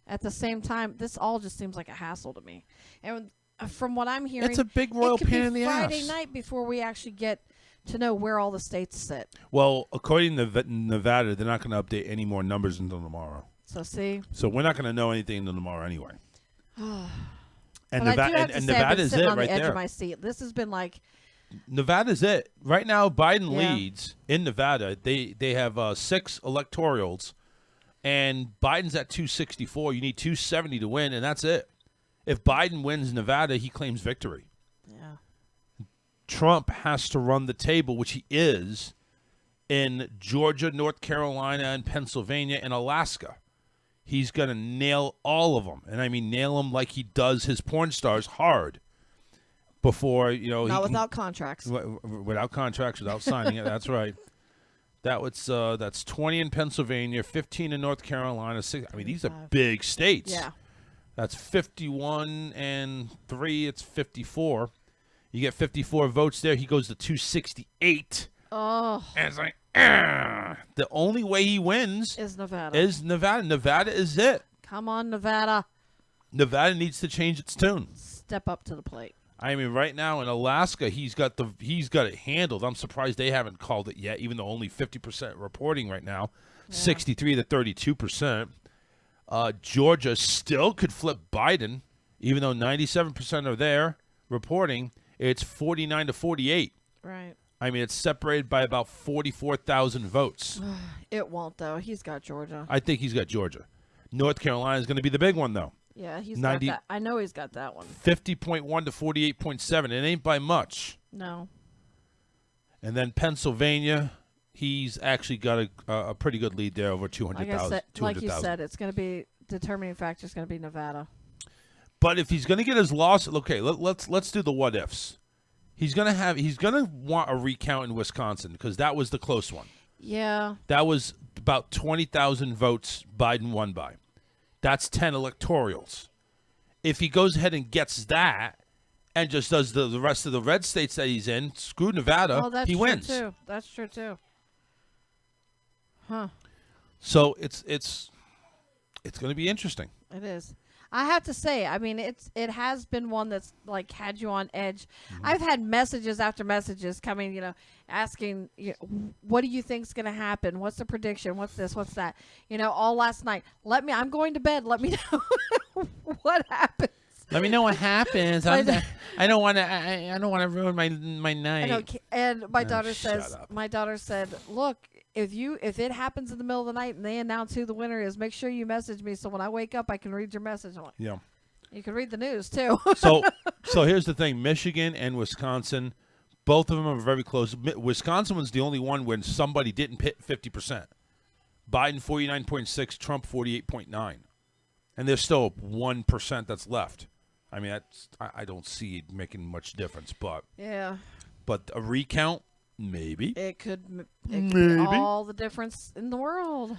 at the same time, this all just seems like a hassle to me. And from what I'm hearing, it's a big royal pain in the ass. Friday night before we actually get to know where all the states sit. Well, according to Nevada, they're not going to update any more numbers until tomorrow. So see. So we're not going to know anything until tomorrow anyway. And Nevada is it on right the edge there. Of my seat. This has been like. Nevada's it right now. Biden leads in Nevada. They have 6 electorals, and Biden's at 264. You need 270 to win, and that's it. If Biden wins Nevada, he claims victory. Yeah. Trump has to run the table, which he is, in Georgia, North Carolina, and Pennsylvania, and Alaska. He's going to nail all of them. And I mean nail them like he does his porn stars hard before, Not without contracts. Without contracts, without signing it. That's right. That's 20 in Pennsylvania, 15 in North Carolina, 6. I mean, these are big states. Yeah. That's 51 and 3. It's 54. You get 54 votes there. He goes to 268. Oh. And it's like, the only way he wins is Nevada. Nevada is it. Come on, Nevada. Nevada needs to change its tune. Step up to the plate. I mean, right now in Alaska, he's got it handled. I'm surprised they haven't called it yet, even though only 50% reporting right now, 63 to 32%. Georgia still could flip Biden, even though 97% are there reporting. It's 49 to 48. Right. I mean, it's separated by about 44,000 votes. It won't, though. He's got Georgia. I think he's got Georgia. North Carolina is going to be the big one, though. Yeah, he's got that. I know he's got that one. 50.1 to 48.7. It ain't by much. No. And then Pennsylvania, he's actually got a pretty good lead there, over 200,000. Like you said, it's going to be determining factor is going to be Nevada. But if he's going to get his loss, okay, let's do the what ifs. He's going to want a recount in Wisconsin because that was the close one. Yeah. That was about 20,000 votes Biden won by. That's 10 electorals. If he goes ahead and gets that and just does the rest of the red states that he's in, screw Nevada, he wins. Too. That's true too. Huh. So it's going to be interesting. It is. I have to say, I mean, it has been one that's like had you on edge. Mm-hmm. I've had messages after messages coming, asking, what do you think's going to happen? What's the prediction? What's this? What's that? All last night. I'm going to bed. Let me know what happens. Let me know what happens. I don't want to ruin my night. And my daughter said, look, if it happens in the middle of the night and they announce who the winner is, make sure you message me so when I wake up I can read your message. I'm like, yeah. You can read the news too. so here's the thing: Michigan and Wisconsin, both of them are very close. Wisconsin was the only one when somebody didn't hit 50%. Biden 49.6, Trump 48.9, and there's still 1% that's left. I mean, I don't see it making much difference, but yeah. But a recount. Maybe. It could be all the difference in the world.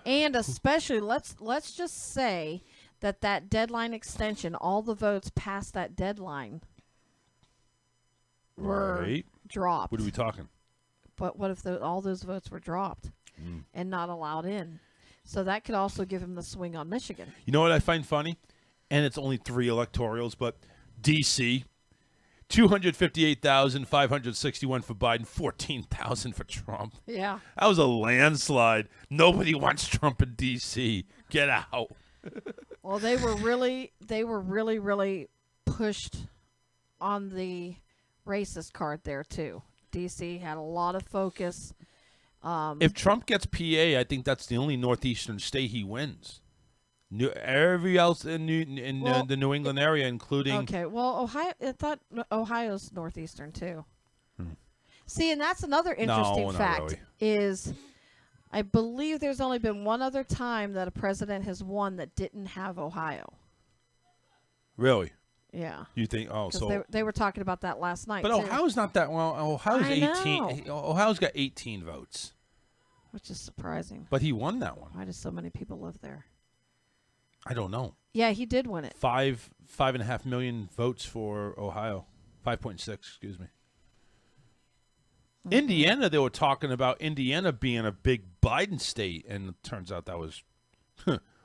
And especially, let's just say that deadline extension, all the votes past that deadline were dropped. What are we talking? But what if all those votes were dropped and not allowed in? So that could also give him the swing on Michigan. You know what I find funny? And it's only 3 electorals, but D.C., 258,561 for Biden, 14,000 for Trump. Yeah. That was a landslide. Nobody wants Trump in D.C. Get out. Well, they were really pushed on the racist card there, too. D.C. had a lot of focus. If Trump gets PA, I think that's the only northeastern state he wins. Every else in the New England area, including... Okay, well, Ohio. I thought Ohio's northeastern, too. See, and that's another interesting fact, really. Is I believe there's only been one other time that a president has won that didn't have Ohio. Really? Yeah. You think... Oh, so... They were talking about that last night, But too. Ohio's not that... Well, Ohio's 18... Ohio's got 18 votes. Which is surprising. But he won that one. Why do so many people live there? I don't know. Yeah, he did win it. 5.5 million votes for Ohio. 5.6, excuse me. Mm-hmm. Indiana, they were talking about Indiana being a big Biden state, and it turns out that was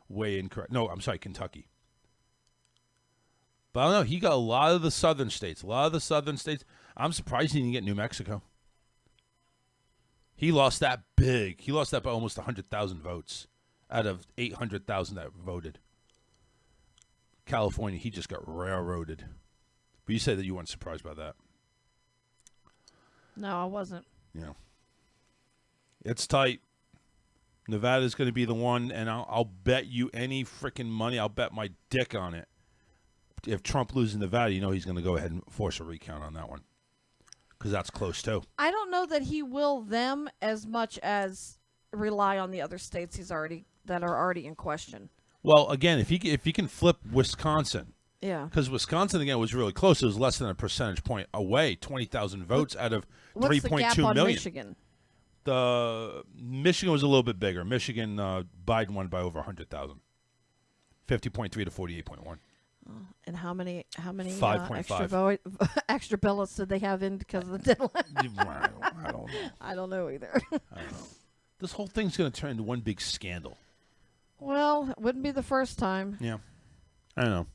way incorrect. No, I'm sorry, Kentucky. But I don't know. He got a lot of the southern states. I'm surprised he didn't get New Mexico. He lost that big. He lost that by almost 100,000 votes out of 800,000 that voted. California, he just got railroaded. But you say that you weren't surprised by that. No, I wasn't. Yeah. It's tight. Nevada's going to be the one, and I'll bet you any freaking money. I'll bet my dick on it. If Trump loses Nevada, he's going to go ahead and force a recount on that one. Because that's close, too. I don't know that he will them as much as rely on the other states that are already in question. Well, again, if he can flip Wisconsin, yeah, because Wisconsin again was really close. It was less than a percentage point away, 20,000 votes out of 3.2 million. Michigan? The Michigan was a little bit bigger. Michigan, Biden won by over 100,000, 50.3 to 48.1. And how many 5.5 extra ballots did they have in because of the deadline? I don't know. I don't know either. I don't know. This whole thing's going to turn into one big scandal. Well, it wouldn't be the first time. Yeah. I know.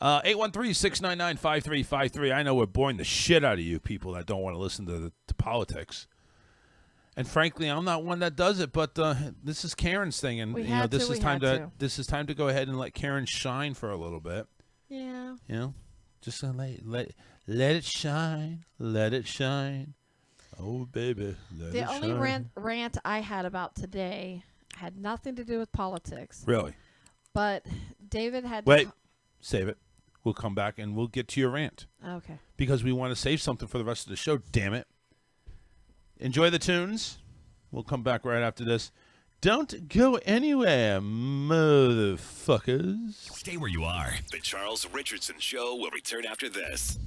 813-699-5353. I know we're boring the shit out of you people that don't want to listen to politics. And frankly, I'm not one that does it, but this is Karen's thing, and this is time to go ahead and let Karen shine for a little bit. Yeah. Just let it shine, let it shine. Oh baby, let it shine. The only rant I had about today had nothing to do with politics. Really? But David had Wait, save it. we'll come back and we'll get to your rant. Okay. Because we want to save something for the rest of the show, damn it. Enjoy the tunes. We'll come back right after this. Don't go anywhere, motherfuckers. Stay where you are. The Charles Richardson Show will return after this.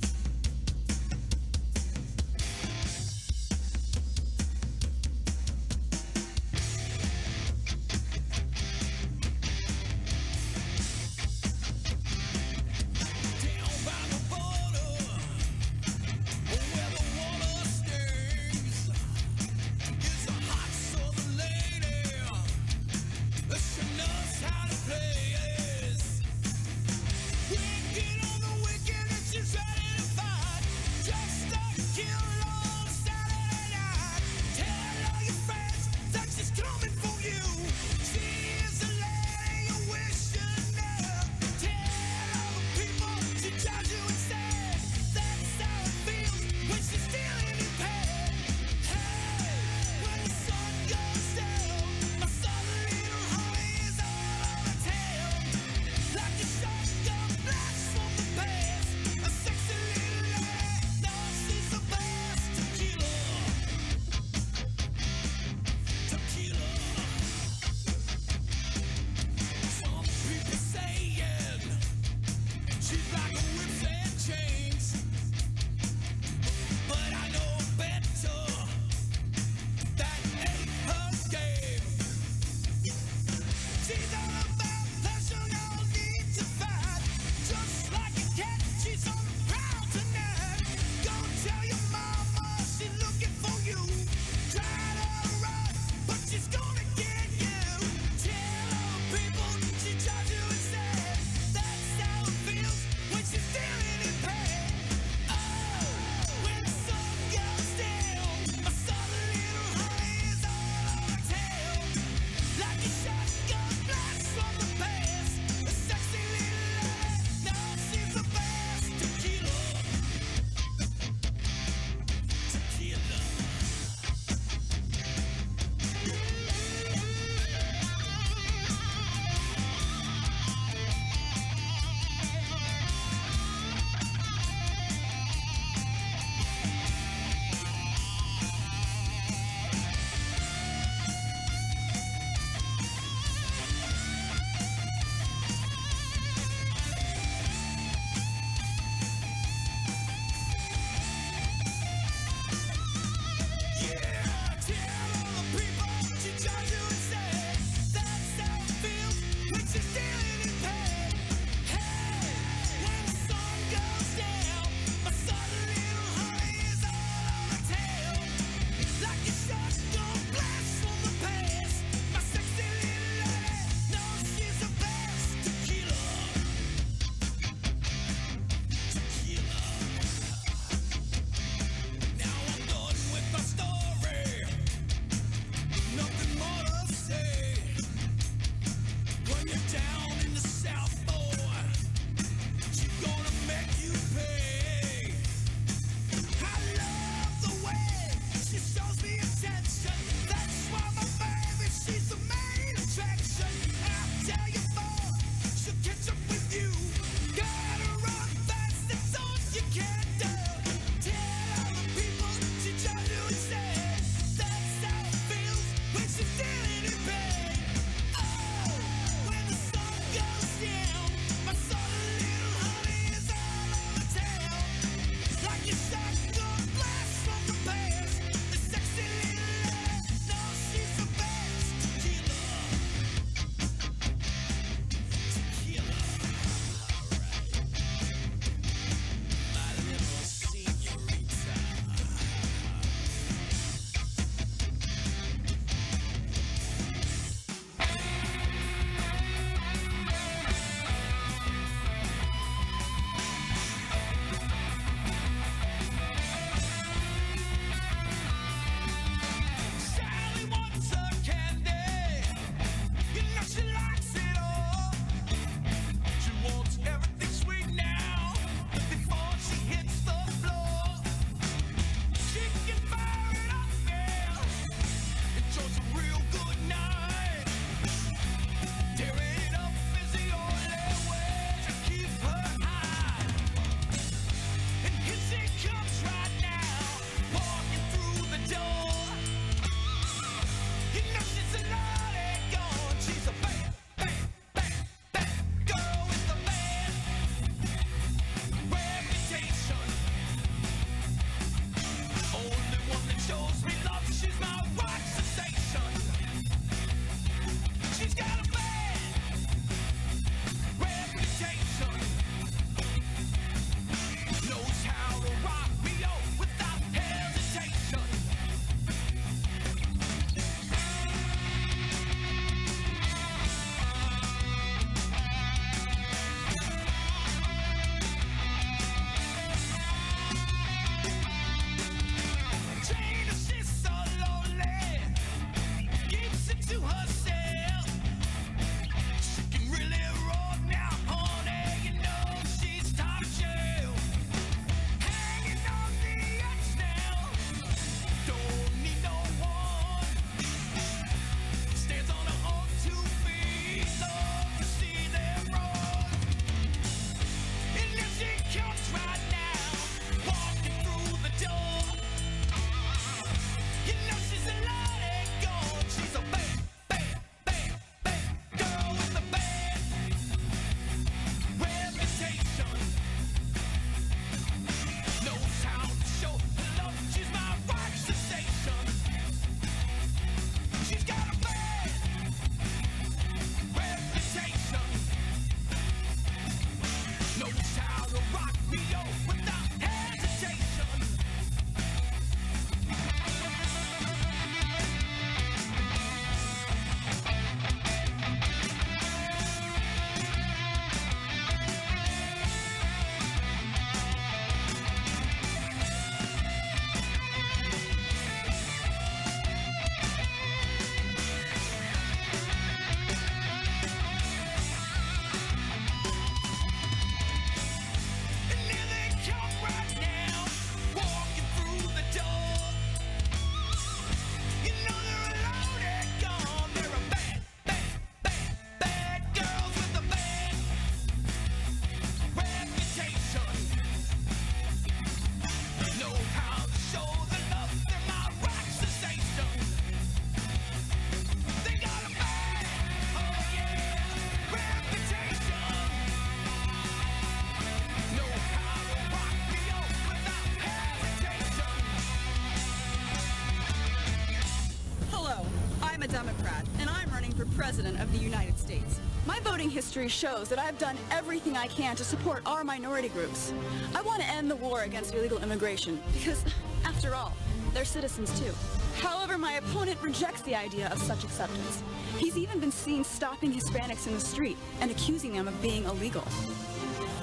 President of the United States. My voting history shows that I've done everything I can to support our minority groups. I want to end the war against illegal immigration because, after all, they're citizens too. However, my opponent rejects the idea of such acceptance. He's even been seen stopping Hispanics in the street and accusing them of being illegal.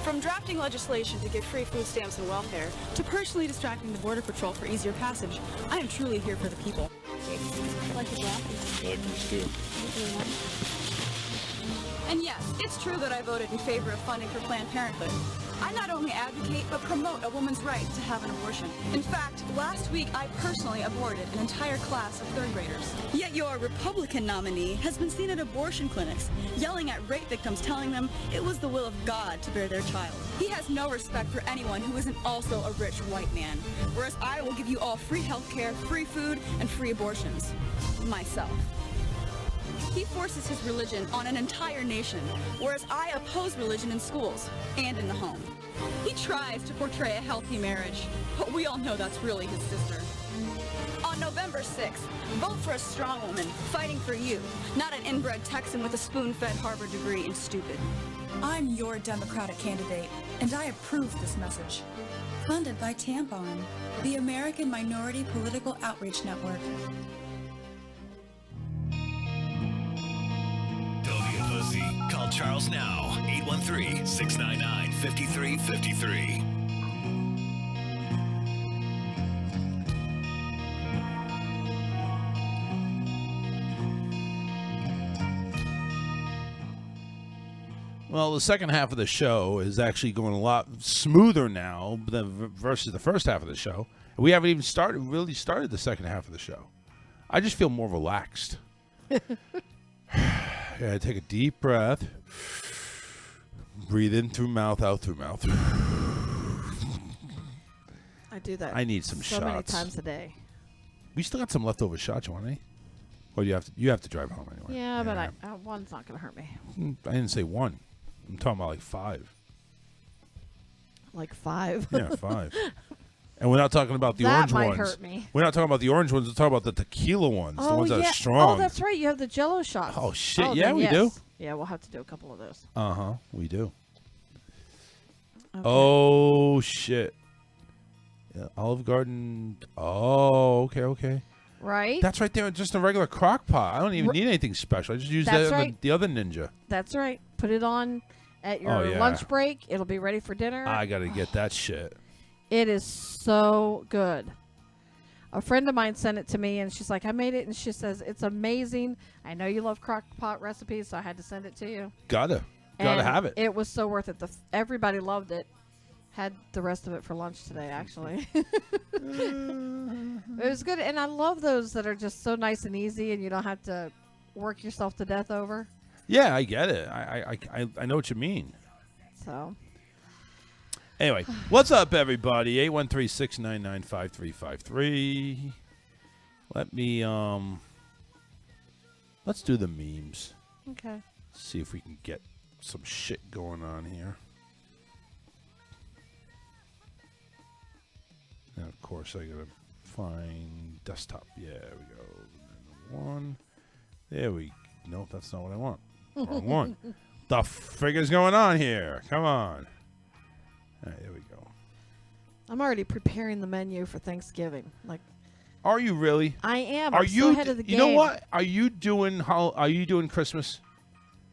From drafting legislation to give free food stamps and welfare, to personally distracting the Border Patrol for easier passage, I am truly here for the people. Like the draft? Like this too. And yes, it's true that I voted in favor of funding for Planned Parenthood. I not only advocate, but promote a woman's right to have an abortion. In fact, last week I personally aborted an entire class of third graders. Yet your Republican nominee has been seen at abortion clinics, yelling at rape victims, telling them it was the will of God to bear their child. He has no respect for anyone who isn't also a rich white man, whereas I will give you all free health care, free food, and free abortions. Myself. He forces his religion on an entire nation, whereas I oppose religion in schools and in the home. He tries to portray a healthy marriage, but we all know that's really his sister. On November 6th, vote for a strong woman fighting for you, not an inbred Texan with a spoon-fed Harvard degree and stupid. I'm your Democratic candidate, and I approve this message. Funded by Tampon, the American Minority Political Outreach Network. WFOC. Call Charles now. 813-699-5353. Well, the second half of the show is actually going a lot smoother now versus the first half of the show. We haven't even really started the second half of the show. I just feel more relaxed. Yeah, take a deep breath. Breathe in through mouth, out through mouth. I do that. I need some so shots. many times a day. We still got some leftover shots, you want any? Or you have to drive home anyway. Yeah, but one's not going to hurt me. I didn't say one. I'm talking about like 5. Like 5? Yeah, 5. And we're not talking about the that orange might ones. Hurt me. We're not talking about the orange ones. We're talking about the tequila ones. Oh, the ones that yeah. are strong. Oh, that's right. You have the Jello shots. Oh, shit. Oh, yeah, we yes. do. Yeah, we'll have to do a couple of those. Uh-huh. We do. Okay. Oh, shit. Yeah, Olive Garden. Oh, okay. Right? That's right there. Just a regular crock pot. I don't even need anything special. I just use the other Ninja. That's right. Put it on at your lunch break. It'll be ready for dinner. I got to get that shit. It is so good. A friend of mine sent it to me, and she's like, I made it, and she says, it's amazing. I know you love crock pot recipes, so I had to send it to you. Gotta have it. It was so worth it. Everybody loved it. Had the rest of it for lunch today, actually. It was good, and I love those that are just so nice and easy, and you don't have to work yourself to death over. Yeah, I get it. I know what you mean. So... Anyway, what's up, everybody? 813-699-5353. Let me, let's do the memes. Okay. See if we can get some shit going on here. And, of course, I got to find desktop. Yeah, there we go. One. There we No, that's not what I want. Wrong one. The figure's going on here? Come on. All right, there we go. I'm already preparing the menu for Thanksgiving. Like, are you really? I am. Are I'm you so ahead of the game. You know what? Are you doing Christmas?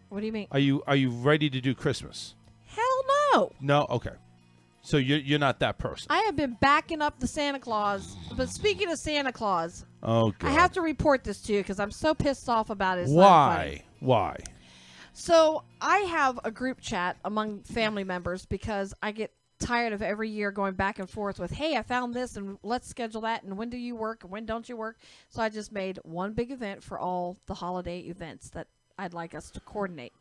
What do you mean? Are you ready to do Christmas? Hell no. No. Okay. So you're not that person. I have been backing up the Santa Claus. But speaking of Santa Claus, oh, God. I have to report this to you because I'm so pissed off about it. Why? So I have a group chat among family members because I get tired of every year going back and forth with, hey, I found this and let's schedule that and when do you work and when don't you work? So I just made one big event for all the holiday events that I'd like us to coordinate.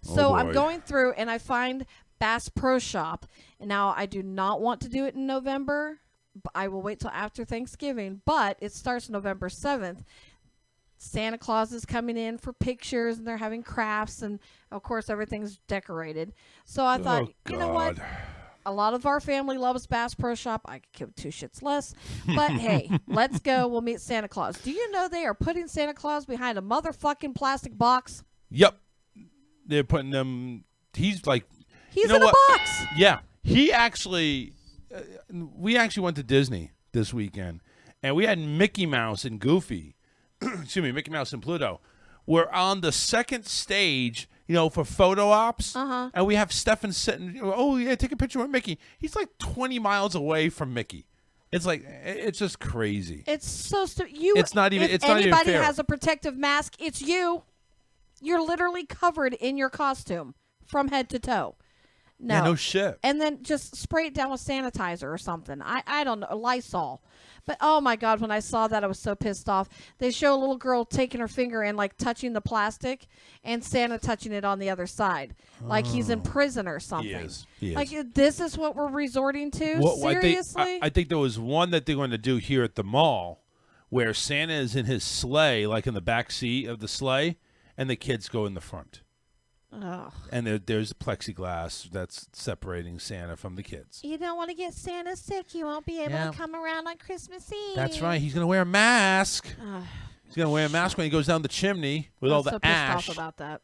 So I'm going through and I find Bass Pro Shop. And now I do not want to do it in November. But I will wait till after Thanksgiving, but it starts November 7th. Santa Claus is coming in for pictures and they're having crafts and of course everything's decorated. So I thought, you know what? a lot of our family loves Bass Pro Shop. I could give 2 shits less. But hey, let's go. We'll meet Santa Claus. Do you know they are putting Santa Claus behind a motherfucking plastic box? Yep. They're putting them. He's like. He's in a box. Yeah. He actually. We actually went to Disney this weekend, and we had Mickey Mouse and Goofy. Excuse me, Mickey Mouse and Pluto. We're on the second stage, for photo ops, and we have Stefan sitting. Oh yeah, take a picture with Mickey. He's like 20 miles away from Mickey. It's like it's just crazy. It's so stupid. It's not even. It's not even anybody fair. has a protective mask, it's you. You're literally covered in your costume from head to toe. No. Yeah, no shit. And then just spray it down with sanitizer or something. I don't know, Lysol. But oh my God, when I saw that, I was so pissed off. They show a little girl taking her finger and like touching the plastic, and Santa touching it on the other side, like he's in prison or something. He is. Like this is what we're resorting to. Seriously? I think there was one that they're going to do here at the mall, where Santa is in his sleigh, like in the back seat of the sleigh, and the kids go in the front. Oh. And there's plexiglass that's separating Santa from the kids. You don't want to get Santa sick. You won't be able to come around on Christmas Eve. That's right. He's going to wear a mask. He's going to wear a mask when he goes down the chimney with all the so ash. pissed off about that.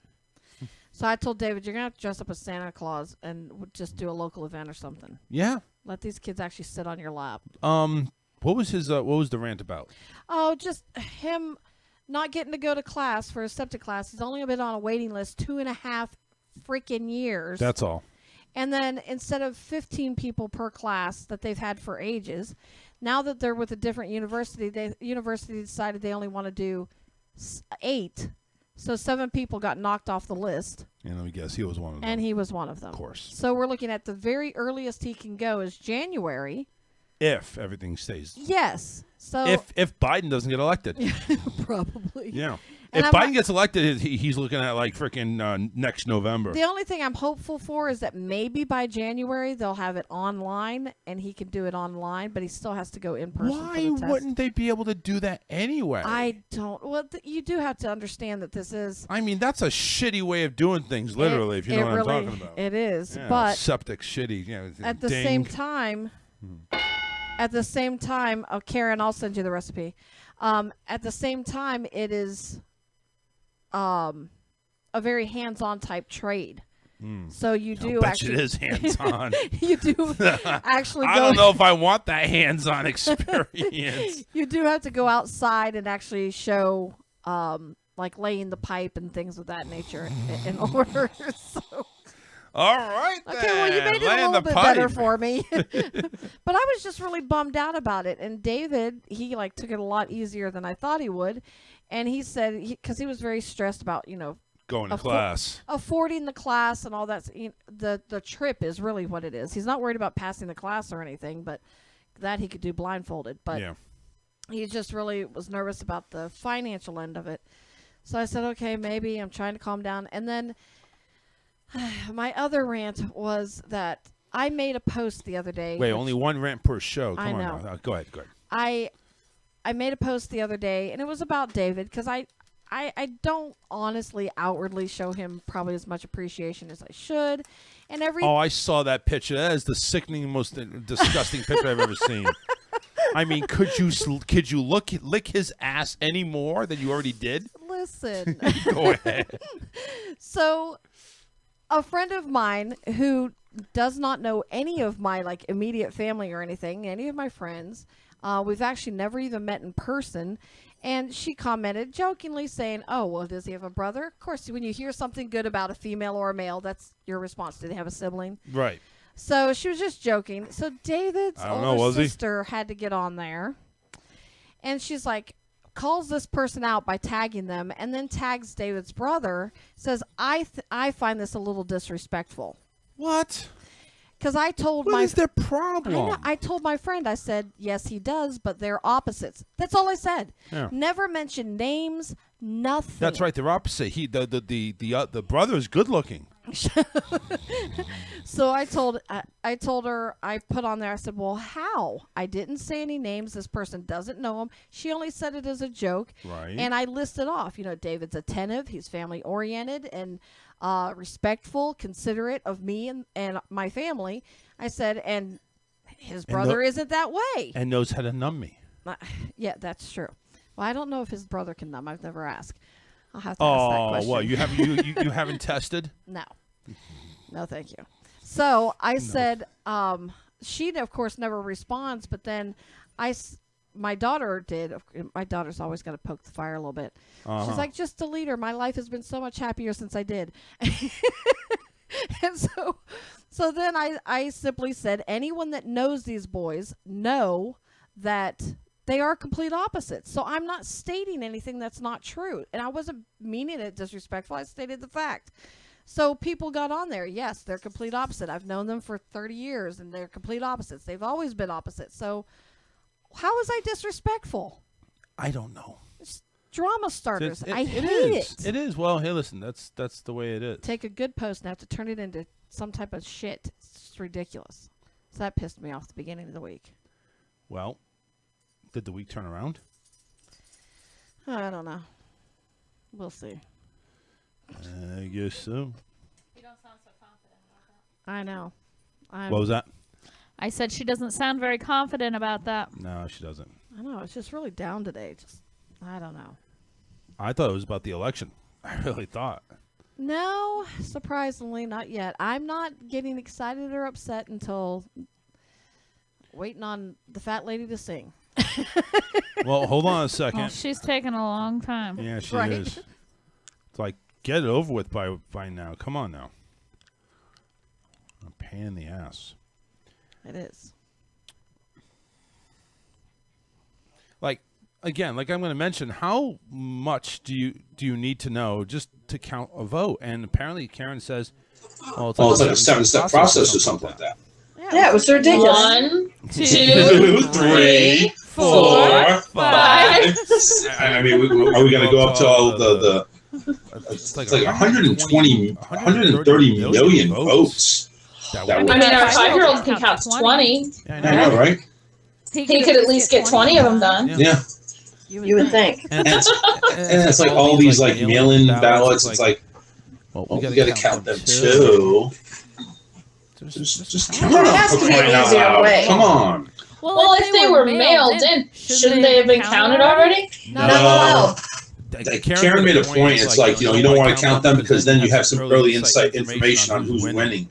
So I told David, you're going to have to dress up as Santa Claus and just do a local event or something. Yeah. Let these kids actually sit on your lap. What was his? What was the rant about? Oh, just him not getting to go to class for his septic class. He's only been on a waiting list 2.5 freaking years. That's all. And then instead of 15 people per class that they've had for ages, now that they're with a different university, the university decided they only want to do 8. So 7 people got knocked off the list. And let me guess, he was one of them. And he was one of them. Of course. So we're looking at the very earliest he can go is January. If everything stays. Yes. So if Biden doesn't get elected. Probably. Yeah. And if Biden gets elected, he's looking at like freaking next November. The only thing I'm hopeful for is that maybe by January they'll have it online and he can do it online, but he still has to go in person. Why wouldn't they be able to do that anyway? I don't. Well, you do have to understand that this is. I mean, that's a shitty way of doing things, literally, if you know what I'm talking about. It is, yeah, but septic shitty. At the same time. At the same time, Karen, I'll send you the recipe. At the same time, it is a very hands-on type trade. So you do actually. It is hands-on. You do actually. I don't know if I want that hands-on experience. You do have to go outside and actually show, like laying the pipe and things of that nature in order. So. All right, then. Okay, well, you made it a little bit better for me. But I was just really bummed out about it. And David, he like took it a lot easier than I thought he would. And he said, because he was very stressed about, going to class, affording the class and all that. The trip is really what it is. He's not worried about passing the class or anything, but that he could do blindfolded. But he just really was nervous about the financial end of it. So I said, okay, maybe. I'm trying to calm down. And then my other rant was that I made a post the other day. Wait, only one rant per show. Come I on know. now. Go ahead. I made a post the other day, and it was about David, because I don't honestly outwardly show him probably as much appreciation as I should. And I saw that picture. That is the sickening, most disgusting picture I've ever seen. I mean, could you lick his ass any more than you already did? Listen. Go ahead. So, a friend of mine who does not know any of my like immediate family or anything, any of my friends, we've actually never even met in person, and she commented jokingly saying, "Oh, well, does he have a brother?" Of course, when you hear something good about a female or a male, that's your response. Do they have a sibling? Right. So she was just joking. So David's older sister had to get on there, and she's like, calls this person out by tagging them, and then tags David's brother, says, I find this a little disrespectful. What? Because I told What is their problem? I told my friend, I said, yes, he does, but they're opposites. That's all I said. Yeah. Never mentioned names, nothing. That's right, they're opposite. The brother is good looking. So I told her, I put on there, I said, well, how? I didn't say any names. This person doesn't know him. She only said it as a joke. Right. And I listed off, David's attentive, he's family oriented and respectful, considerate of me and my family. I said, and his brother isn't that way. And knows how to numb me. Yeah, that's true. Well, I don't know if his brother can numb. I've never asked. I'll have to ask that question. Oh, well, you haven't tested? No. No, thank you. So I said, she, of course, never responds, but then my daughter did. My daughter's always got to poke the fire a little bit. She's like, just delete her. My life has been so much happier since I did. And so then I simply said, anyone that knows these boys know that they are complete opposites. So I'm not stating anything that's not true. And I wasn't meaning it disrespectful. I stated the fact. So people got on there. Yes, they're complete opposite. I've known them for 30 years, and they're complete opposites. They've always been opposites. So how was I disrespectful? I don't know. It's drama starters. I hate it. It is. Well, hey, listen, that's the way it is. Take a good post and have to turn it into some type of shit. It's just ridiculous. So that pissed me off at the beginning of the week. Well, did the week turn around? I don't know. We'll see. I guess so. You don't sound so confident about that. I know. What was that? I said she doesn't sound very confident about that. No, she doesn't. I know. It's just really down today. I don't know. I thought it was about the election. I really thought. No, surprisingly, not yet. I'm not getting excited or upset until waiting on the fat lady to sing. Well, hold on a second. Well, she's taking a long time. Yeah, she is. It's like, get it over with by now. Come on now. A pain in the ass. It is. Like, again, like I'm going to mention, how much do you need to know just to count a vote? And apparently Karen says, well, it's like a 7-step process or something like that. Yeah, it was ridiculous. 1, 2, 3, 4, 5. I mean, are we going to go up to all the it's like 130 million votes. I mean, our 5-year-old can count 20. I know, right? He could at least get 20 of them done. Yeah. You would think. And it's like all these like mail-in ballots. It's like, well, we got to count them too. Just count them. There has to be an easier way. Come on. Well, if they were mailed in, shouldn't they have been counted already? No. Karen made a point. It's like, you don't want to count them because then you have some early insight information on who's winning.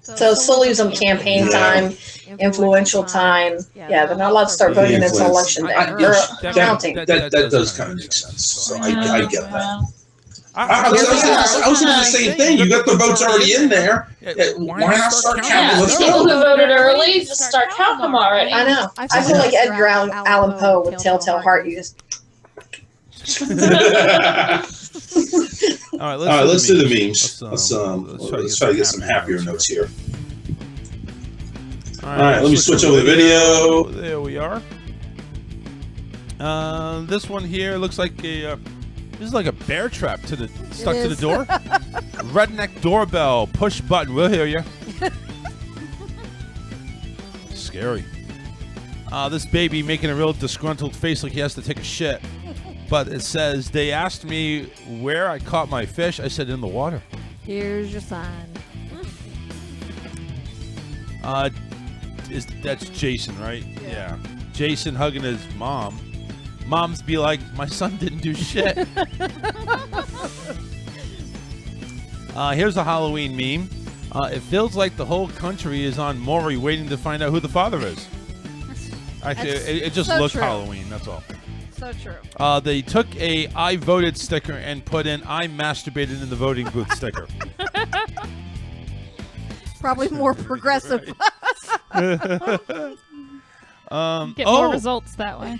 So still leaves them campaign time, influential time. Yeah, they're not allowed to start voting until election day. Counting. That does kind of make sense. So I get that. I was doing the same thing. You got the votes already in there. Why not start counting? Let's People who go. voted early, just start counting them already. I know. I feel like Edgar Allan Poe with Telltale Heart. You just. All right, let's do the memes. Let's try to get some happier notes here. All right, let me switch over the video. There we are. This one here looks like this is like a bear trap stuck to the door. Redneck doorbell, push button. We'll hear you. Scary. This baby making a real disgruntled face like he has to take a shit. But it says, they asked me where I caught my fish. I said, in the water. Here's your sign. That's Jason, right? Yeah. Jason hugging his mom. Moms be like, my son didn't do shit. Here's a Halloween meme. It feels like the whole country is on Maury waiting to find out who the father is. Actually, it just looked Halloween, that's all. So true. They took a I voted sticker and put in I masturbated in the voting booth sticker. Probably more progressive. Get more results that way.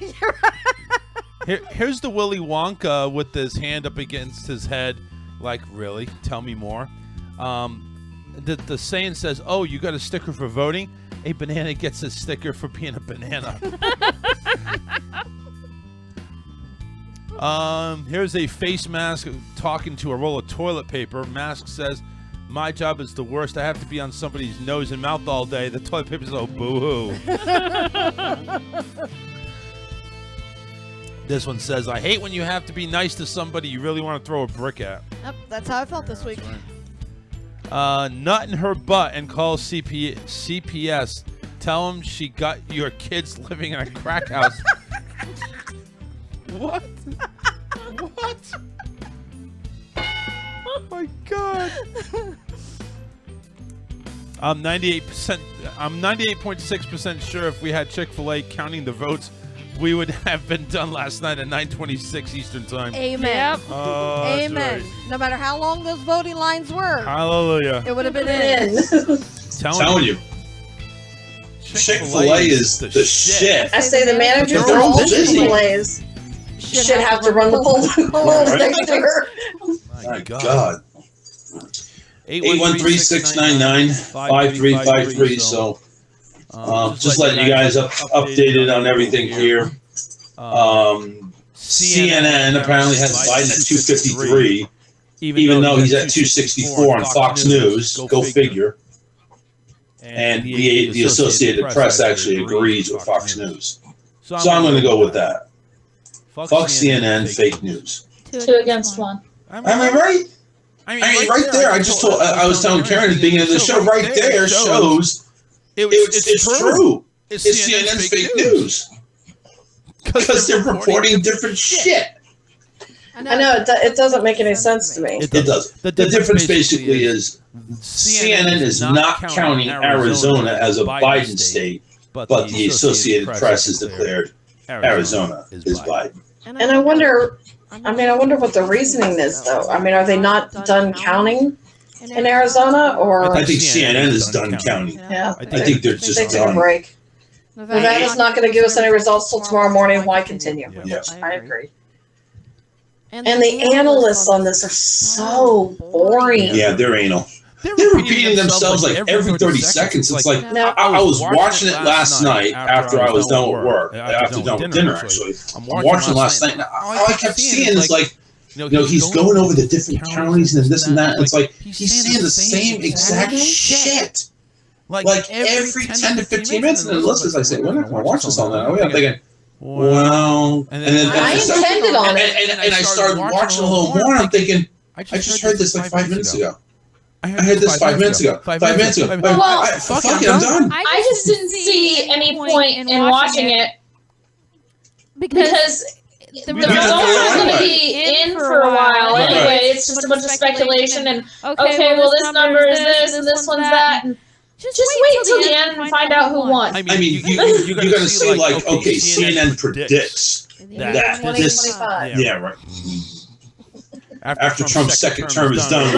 Here's the Willy Wonka with his hand up against his head. Like, really? Tell me more. The saying says, oh, you got a sticker for voting? A banana gets a sticker for being a banana. Here's a face mask talking to a roll of toilet paper. Mask says, my job is the worst. I have to be on somebody's nose and mouth all day. The toilet paper says, oh, boo-hoo. This one says, I hate when you have to be nice to somebody you really want to throw a brick at. Yep, that's how I felt this week. Nut in her butt and call CPS. Tell them she got your kids living in a crack house. What? What? Oh my God. I'm 98.6% sure if we had Chick-fil-A counting the votes, we would have been done last night at 9:26 Eastern Time. Amen. Yep. Oh, Amen. right. No matter how long those voting lines were. Hallelujah. It would have been in. Telling you. Chick-fil-A is the shit. I say the managers of all Chick-fil-A's should have to run the polls next to her. My God. 813-699-5353. So, just letting you guys updated on everything here. CNN apparently has Biden at 253, even though he's at 264 on Fox News. Go figure. And the Associated Press actually agrees with Fox News. So I'm going to go with that. Fuck CNN, fake news. 2 against 1. Am I right? I mean, right there. I was telling Karen at the beginning of the show. Right there shows it's true. It's CNN's fake news because they're reporting different shit. I know it doesn't make any sense to me. It does. The difference basically is CNN is not counting Arizona as a Biden state, but the Associated Press has declared Arizona is Biden. And I wonder what the reasoning is, though. I mean, are they not done counting in Arizona, or? I think CNN is done counting. Yeah, I think they're just they took a done. break. Nevada's not going to give us any results till tomorrow morning. Why continue? Yeah. I agree. And the analysts on this are so boring. Yeah, they're anal. They're repeating themselves like every 30 seconds. It's like, I was watching it last night after I was done with work, after done with dinner, actually. I'm watching last night, and all I kept seeing is like, he's going over the different counties and this and that, and it's like, he's saying the same exact shit. Like every 10 to 15 minutes, and then listeners, I say, we're not going to watch this all night. I'm thinking, well, and then I intended on it. And I started watching a little more, and I'm thinking, I just heard this like 5 minutes ago. I heard this 5 minutes ago. 5 minutes ago. Well, Fuck it, I'm done. I just didn't see any point in watching it because the results are going to be in for a while anyway. It's just a bunch of speculation and, okay, well, this number is this and this one's that. And just wait till the end and find out who won. I mean, you got to say, like, okay, CNN predicts that this. Yeah, right. After Trump's second term is done.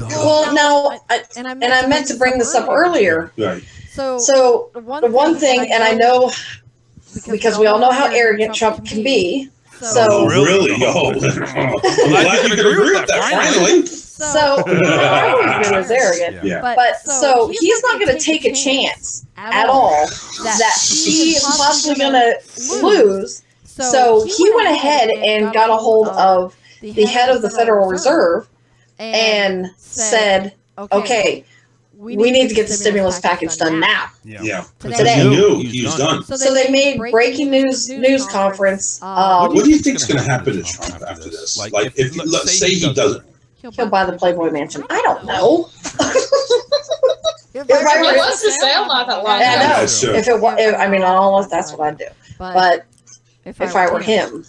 Well, now, and I meant to bring this up earlier. Right. So the one thing, and I know, because we all know how arrogant Trump can be. So really? I'm glad you could agree with that, finally. So, I always been as arrogant. Yeah. But so he's not going to take a chance at all that he is possibly going to lose. So he went ahead and got a hold of the head of the Federal Reserve and said, okay, we need to get the stimulus package done now. Yeah. Today. He knew he was done. So they made breaking news conference. What do you think is going to happen to Trump after this? Like, if let's say he doesn't. He'll buy the Playboy Mansion. I don't know. If I wants to say, I'm not that long. I know. I mean, honest, that's what I'd do. But if I were him.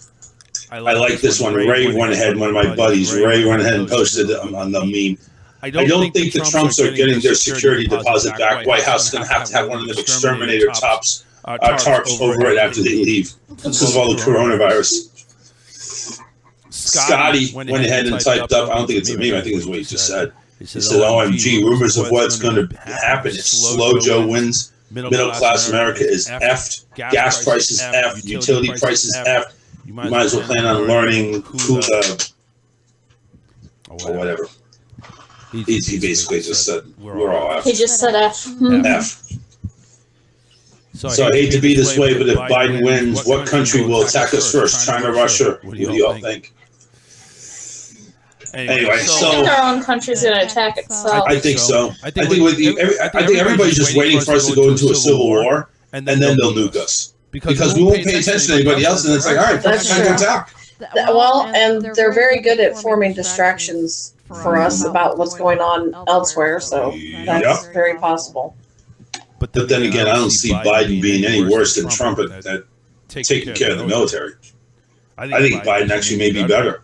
I like this one. Ray went ahead, one of my buddies, Ray went ahead and posted on the meme. I don't think the Trumps are getting their security deposit back. White House is going to have one of them exterminator tarps over it after they leave because of all the coronavirus. Scotty went ahead and typed up, I don't think it's a meme, I think it's what he just said. He said, OMG, rumors of what's going to happen if Slow Joe wins. Middle class America is effed. Gas prices effed. Utility prices effed. You might as well plan on learning who the... or whatever. He basically just said, we're all effed. He just said F. F. So I hate to be this way, but if Biden wins, what country will attack us first? China, Russia? What do you all think? Anyway, so I think our own country's going to attack itself. I think so. I think everybody's just waiting for us to go into a civil war, and then they'll nuke us because we won't pay attention to anybody else, and it's like, all right, time to attack. And they're very good at forming distractions for us about what's going on elsewhere, so that's very possible. But then again, I don't see Biden being any worse than Trump at taking care of the military. I think Biden actually may be better.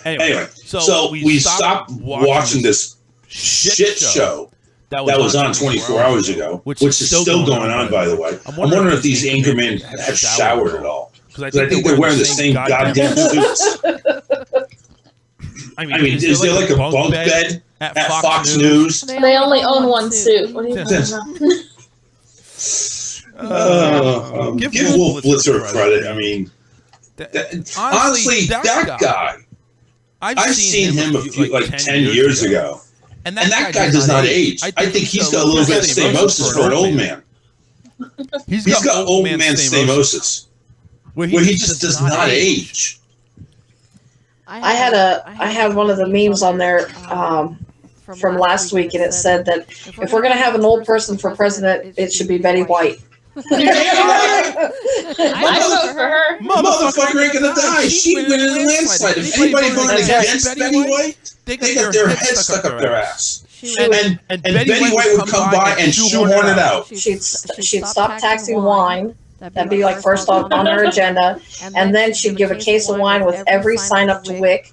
Anyway, so we stopped watching this shit show that was on 24 hours ago, which is still going on, by the way. I'm wondering if these anchormen have showered at all. Because I think they're wearing the same goddamn suits. I mean, is there like a bunk bed at Fox News? They only own one suit. What do you think? Give Wolf Blitzer credit. I mean, honestly, that guy, I've seen him like 10 years ago. And that guy does not age. I think he's got a little bit of stamosis for an old man. He's got old man stamosis, where he just does not age. I had one of the memes on there from last week, and it said that if we're going to have an old person for president, it should be Betty White. I vote for her. Motherfucker ain't gonna die. She went in a landslide. If anybody voted against Betty White, they got their head stuck up their ass. And Betty White would come by and shoehorn it out. She'd stop taxing wine. That'd be like first on her agenda. And then she'd give a case of wine with every sign up to WIC.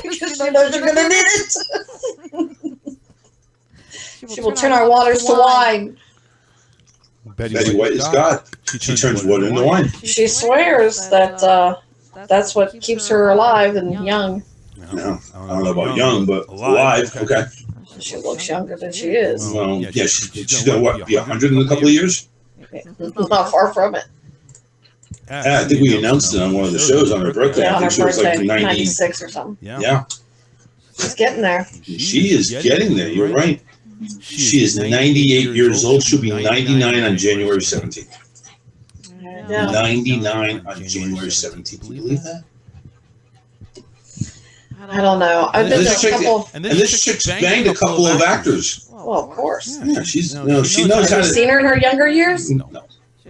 Because she knows you're gonna need it. She will turn our waters to wine. Betty White is God. She turns water into wine. She swears that that's what keeps her alive and young. No, I don't know about young, but alive. Okay. She looks younger than she is. Well, yeah, she's gonna what, be 100 in a couple of years? Not far from it. Yeah, I think we announced it on one of the shows on her birthday. Yeah, on I her think she was like birthday, 96 or something. Yeah. She's getting there. She is getting there. You're right. She is 98 years old. She'll be 99 on January 17th. Yeah. 99 on January 17th. Can you believe that? I don't know. I've been to a couple. And this chick's banged a couple of actors. Well, of course. Yeah, she knows how Have to. you seen her in her younger years? No.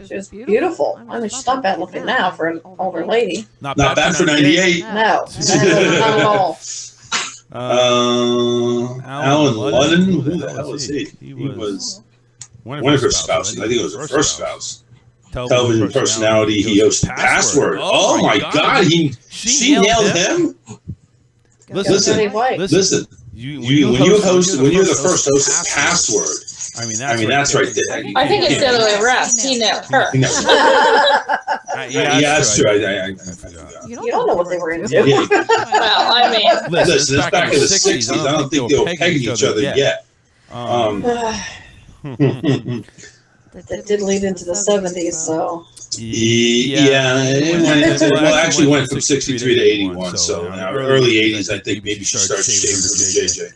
She was beautiful. I mean, she's not bad looking now for an older lady. Not bad for 98. No, not at all. Alan Ludden, who the hell is he? He was one of her spouses. I think it was her first spouse. Television personality. He hosted Password. Oh my God! She nailed him. Listen. When you're the first host of Password. I mean that's right there. I think it's the other way around. He nailed her. Yeah, that's true. You don't know what they were into. Well, I mean, listen, it's back in the 60s. I don't think they were pegging each other yet. That did lead into the 70s, so. Yeah, it actually went from 63 to 81. So now early 80s, I think maybe she started shaving for JJ.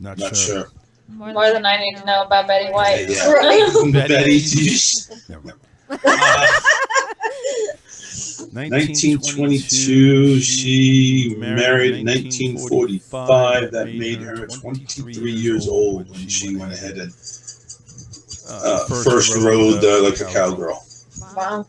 Not sure. More than I need to know about Betty White. Yeah. Betty. 1922, she married in 1945. That made her 23 years old when she went ahead and first rode like a cowgirl. Wow.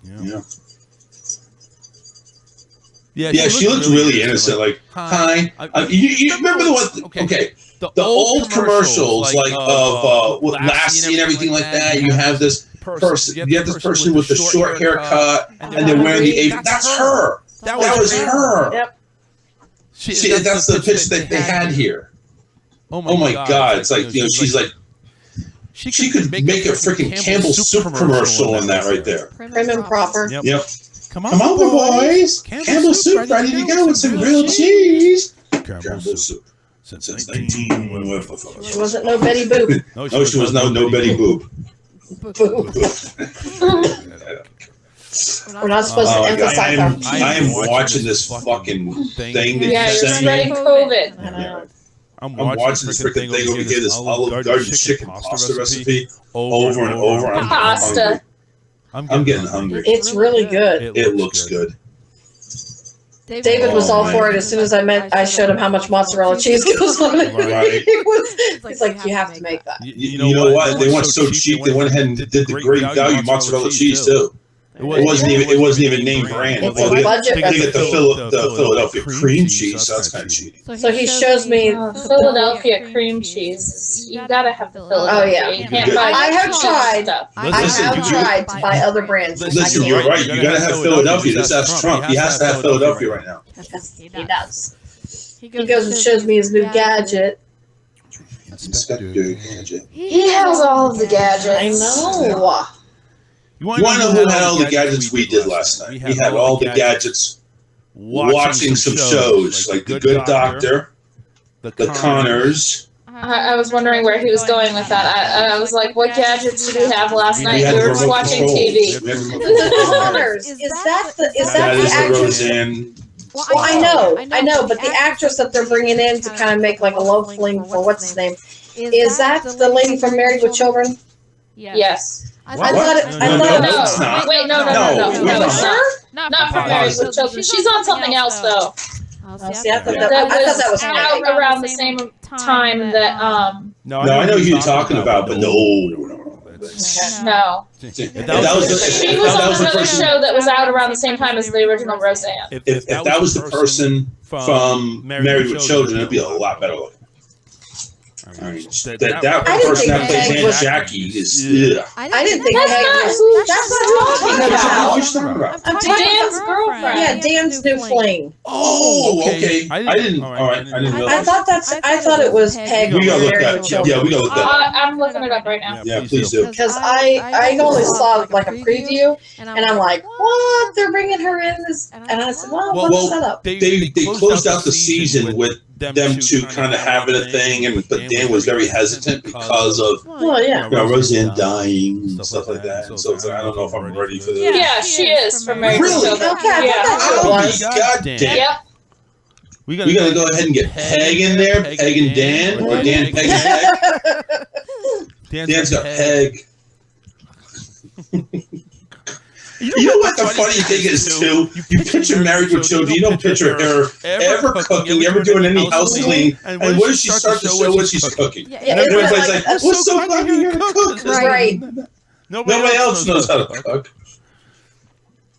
Yeah, she looks really innocent. Like, hi. You remember the one? Okay. The old commercials, like of Lassie and everything like that. You have this person. You have this person with the short haircut, and they're wearing the apron. That's her. That was her. Yep. That's the pitch that they had here. Oh my God! It's like she's like. She could make a freaking Campbell soup commercial in that right there. Prim and proper. Yep. Come on, boys. Campbell soup ready to go with some grilled cheese. Campbell soup. Since 19. She wasn't no Betty Boop. No, she was no Betty Boop. We're not supposed to emphasize our I am watching this fucking thing that you sent me. spreading COVID. I'm watching this freaking thing over here, this Olive Garden chicken pasta recipe over and over. Pasta. I'm getting hungry. It's really good. It looks good. David was all for it as soon as I showed him how much mozzarella cheese goes on it. Right. He's like, you have to make that. You know what? They went so cheap, they went ahead and did the great value mozzarella cheese too. It wasn't even name brand. It's a budget They get the Philadelphia cream cheese. So that's kind of cheating. So he shows me Philadelphia cream cheese. You gotta have the Philadelphia. Oh yeah, You can't buy I have tried. stuff. I have tried to buy other brands. Listen, you're right. You gotta have Philadelphia. This has Trump. He has to have Philadelphia right now. He does. He goes and shows me his new gadget. Inspector Gadget. He has all of the gadgets. I know. You want to know who had all the gadgets we did last night? We had all the gadgets watching some shows, like The Good Doctor, The Connors. I was wondering where he was going with that. I was like, what gadgets did we have last night? We were just watching TV. The Connors. Is that the actress? Roseanne. Well, I know, but the actress that they're bringing in to kind of make like a love fling for what's his name, is that the lady from Married with Children? Yes. I thought it. No. Wait, no. Sure? Not from Married with Children. She's on something else though. See, I thought that was out around the same time that No, I know who you're talking about, but no. No. She was on another show that was out around the same time as the original Roseanne. If that was the person from Married with Children, it'd be a lot better looking. I mean, that person that plays Aunt Jackie is. I didn't think Peg was. That's what I'm talking about. I'm talking Dan's girlfriend. Yeah, Dan's new fling. Oh, okay. I didn't. All right, I didn't realize. I thought it was Peg. We gotta look that. Yeah, we gotta look that. I'm looking it up right now. Yeah, please do. Because I only saw like a preview, and I'm like, what? They're bringing her in this, and I said, well, what's that up? They closed out the season with them two kind of having a thing, but Dan was very hesitant because of Roseanne dying and stuff like that. And so I don't know if I'm ready for this. Yeah, she is from Married with Children. Okay, God damn. Yep. We gotta go ahead and get Peg in there, Peg and Dan, or Dan, Peg, and Peg. Dan's got Peg. You know what the funny thing is too? You picture Married with Children. You don't picture her ever cooking, ever doing any house cleaning. And when does she start to show what she's cooking? And everybody's like, "What's so glad you're here to cook?" Right. Nobody else knows how to cook.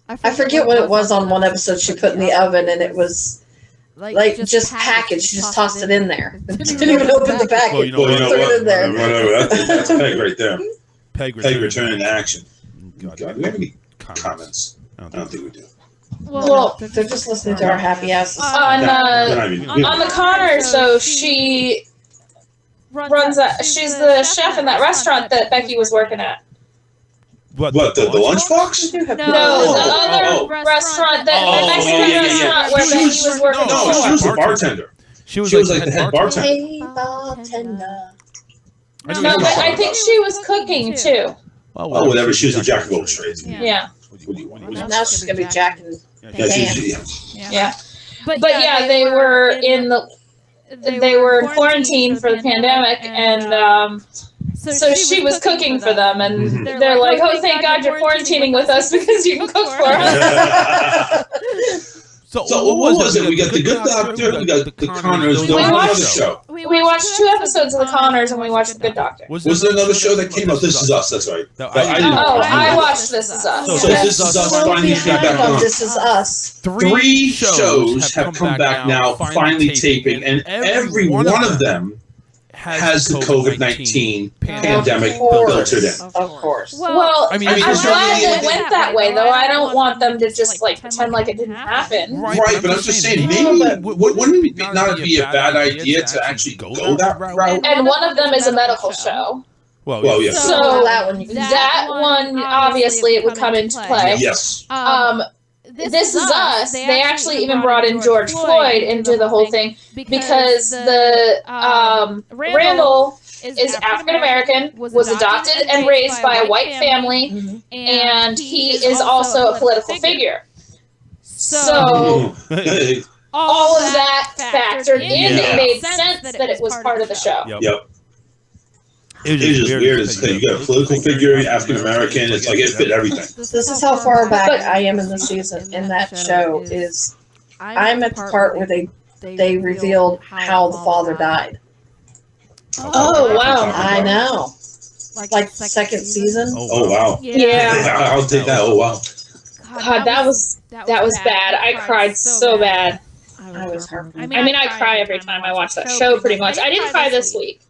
I forget what it was on one episode she put in the oven, and it was like just packaged. She just tossed it in there. Didn't even open the package. Well, you know Threw it in there. Whatever. That's Peg right there. Peg returning to action. God, do we have any comments? I don't think we do. Well, they're just listening to our happy asses. On the Connors, so she runs. She's the chef in that restaurant that Becky was working at. What the lunchbox? No, the other restaurant, the Mexican restaurant where Becky was working. No, she was a bartender. She was like the head bartender. Hey, bartender. No, but I think she was cooking too. Oh, whatever. She was a jack of all trades. Yeah. Now she's gonna be jacking. Yeah. But yeah, they were in quarantine for the pandemic, and so she was cooking for them, and they're like, "Oh, thank God you're quarantining with us because you can cook for us." So what was it? We got The Good Doctor, we got The Connors. There was another show. We watched 2 episodes of The Connors, and we watched The Good Doctor. Was there another show that came out? This Is Us. That's right. I watched This Is Us. So This Is Us finally came back on. This Is Us. 3 shows have come back now, finally taping, and every one of them has the COVID-19 pandemic filtered in. Of course. Well, I'm glad they went that way, though. I don't want them to just pretend like it didn't happen. Right, but I'm just saying, maybe wouldn't it not be a bad idea to actually go that route? And one of them is a medical show. Well, yeah. So that one, obviously, it would come into play. Yes. This Is Us. They actually even brought in George Floyd into the whole thing because the Randall is African American, was adopted and raised by a white family, and he is also a political figure. So all of that factored in. It made sense that it was part of the show. Yep. It was just weird. You got a political figure, African American. It's like it fit everything. This is how far back I am in the season. In that show is, I'm at the part where they revealed how the father died. Oh wow! I know. Like second season. Oh wow! Yeah. I'll take that. Oh wow! God, that was bad. I cried so bad. I was heartbroken. I mean, I cry every time I watch that show, pretty much. I didn't cry this week.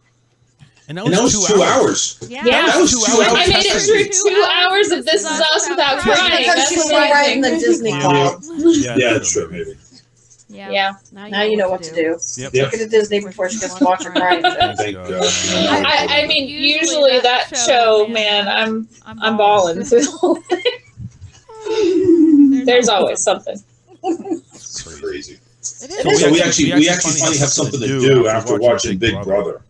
And that was 2 hours. Yeah, that was 2 hours. I made it through 2 hours of This Is Us without crying. Because you were right in the Disney cloud. Yeah, that's true, maybe. Yeah. Now you know what to do. Yep. Take her to Disney before she gets to watch her crying. Thank God. I mean, usually that show, man, I'm balling through the whole thing. There's always something. It's crazy. So we actually finally have something to do after watching Big Brother.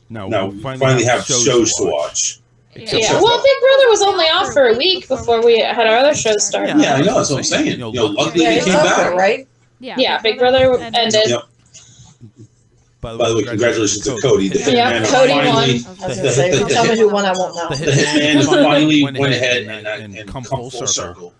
Now we finally have shows to watch. Yeah. Well, Big Brother was only off for a week before we had our other shows start. Yeah, I know. That's what I'm saying. Luckily they came back. Right? Yeah, Big Brother ended. Yep. By the way, congratulations to Cody. The Yeah, hitman Cody finally, won. I was going to say, if you tell me who won, I won't know. The hitman finally went ahead and come full circle.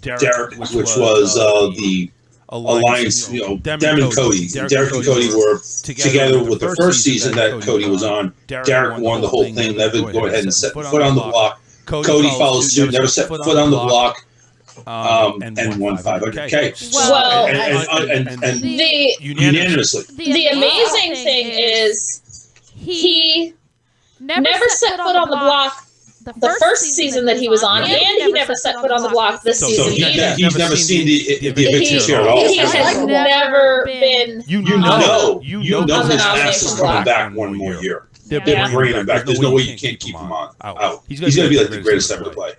Derek, which was the alliance, Dem and Cody. Derek and Cody were together with the first season that Cody was on. Derek won the whole thing, never go ahead and set foot on the block. Cody followed suit, never set foot on the block. And won 500K. Well, and unanimously. The amazing thing is he never set foot on the block the first season that he was on, and he never set foot on the block this season either. He's never seen the eviction chair at all. He has never been. You know his ass is coming back one more year. They're bringing him back. There's no way you can't keep him on out. He's going to be like the greatest ever to play.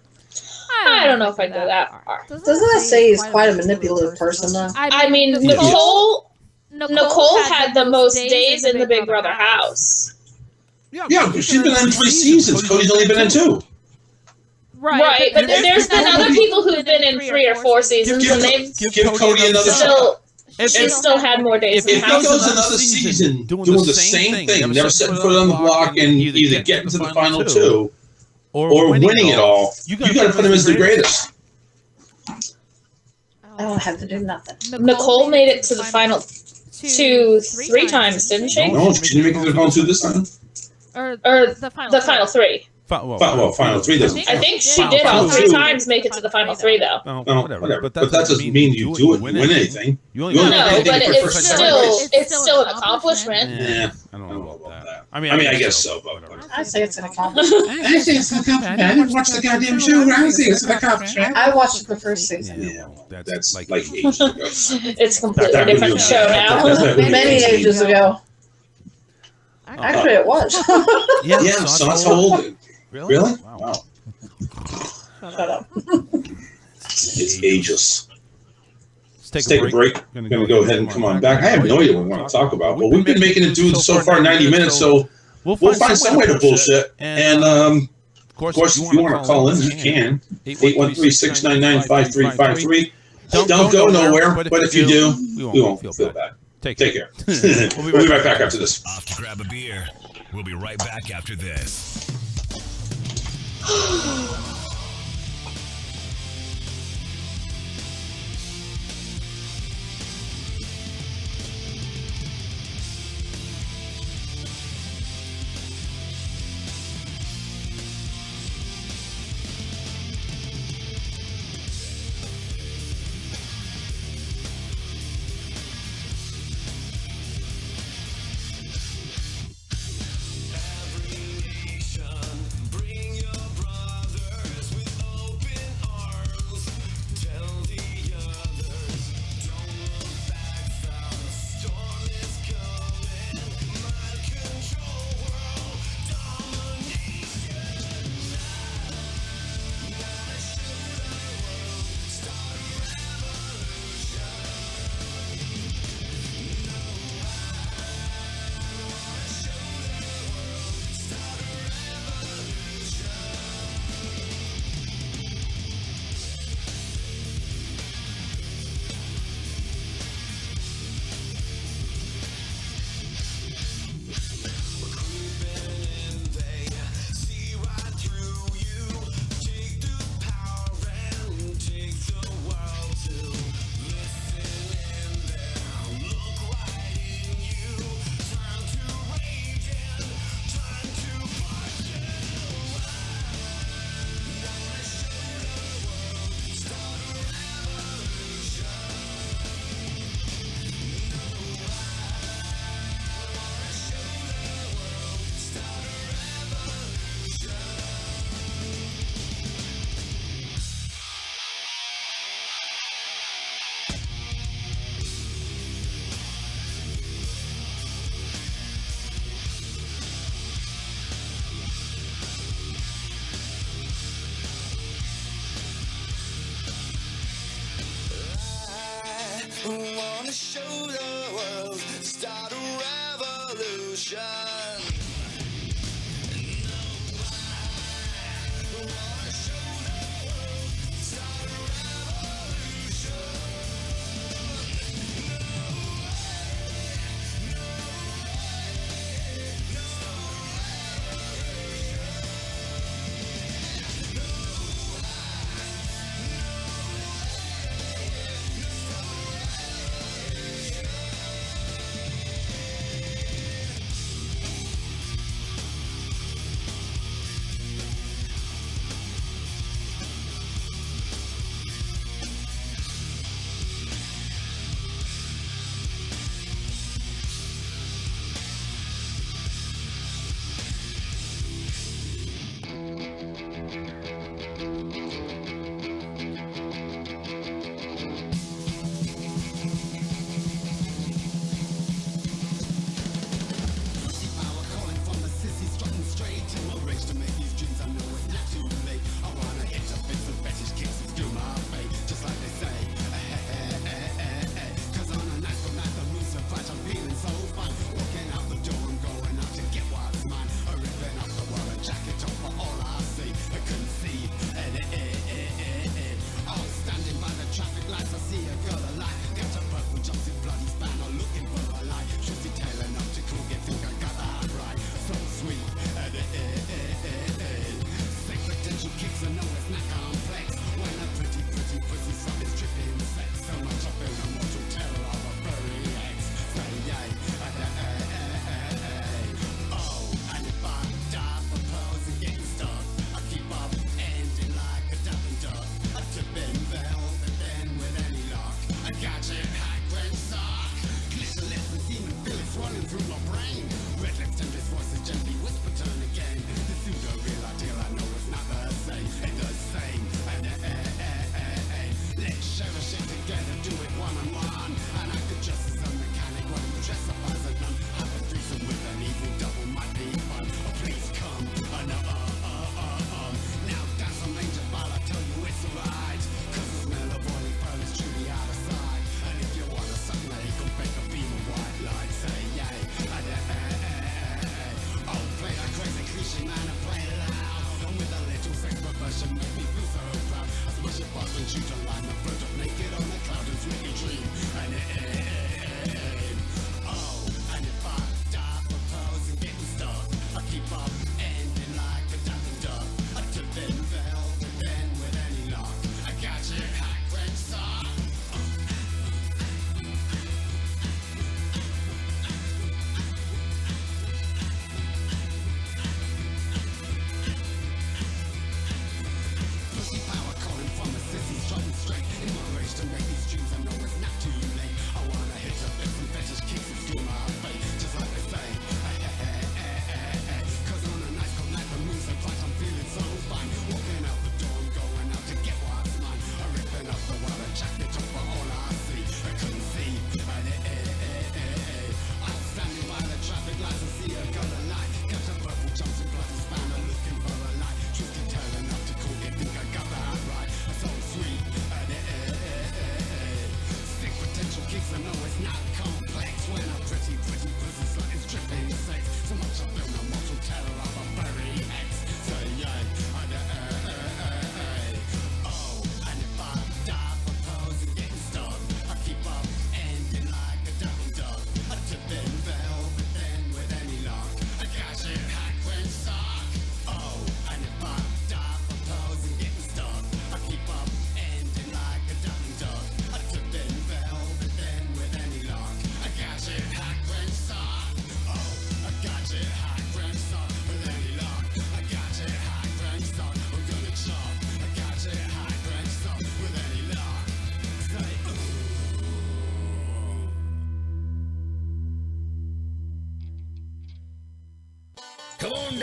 I don't know if I go that far. Doesn't that say he's quite a manipulative person, though? I mean, Nicole had the most days in the Big Brother house. Yeah, she's been in 3 seasons. Cody's only been in 2. Right, but there's been other people who've been in 3 or 4 seasons, and they've give Cody another shot. She still had more days in If the he house. goes another season doing the same thing, never setting foot on the block and either getting to the final 2 or winning it all, you got to put him as the greatest. I don't have to do nothing. Nicole made it to the final 2 3 times, didn't she? No, she didn't make it to the final 2 this time. Or the final 3. Final 3 doesn't. I think she did all 3 times make it to the final 3, though. No, whatever. But that doesn't mean you do it, win anything. No, but it's still an accomplishment. Yeah, I don't know about that. I mean, I guess so. I say it's an accomplishment. I say it's an accomplishment. I didn't watch the goddamn show. I say it's an accomplishment. I watched the first season. Yeah, that's like ages ago. It's a completely different show now. Many ages ago. Actually, it was. Yeah, so that's how old. Really? Wow. Shut up. It's ageless. Let's take a break. We're going to go ahead and come on back. I have no idea what we want to talk about, but we've been making it do so far 90 minutes, so we'll find some way to bullshit. And, of course, if you want to call in, you can. 813-699-5353. Don't go nowhere, but if you do, we won't feel bad. Take care. We'll be right back after this. Off to grab a beer. We'll be right back after this.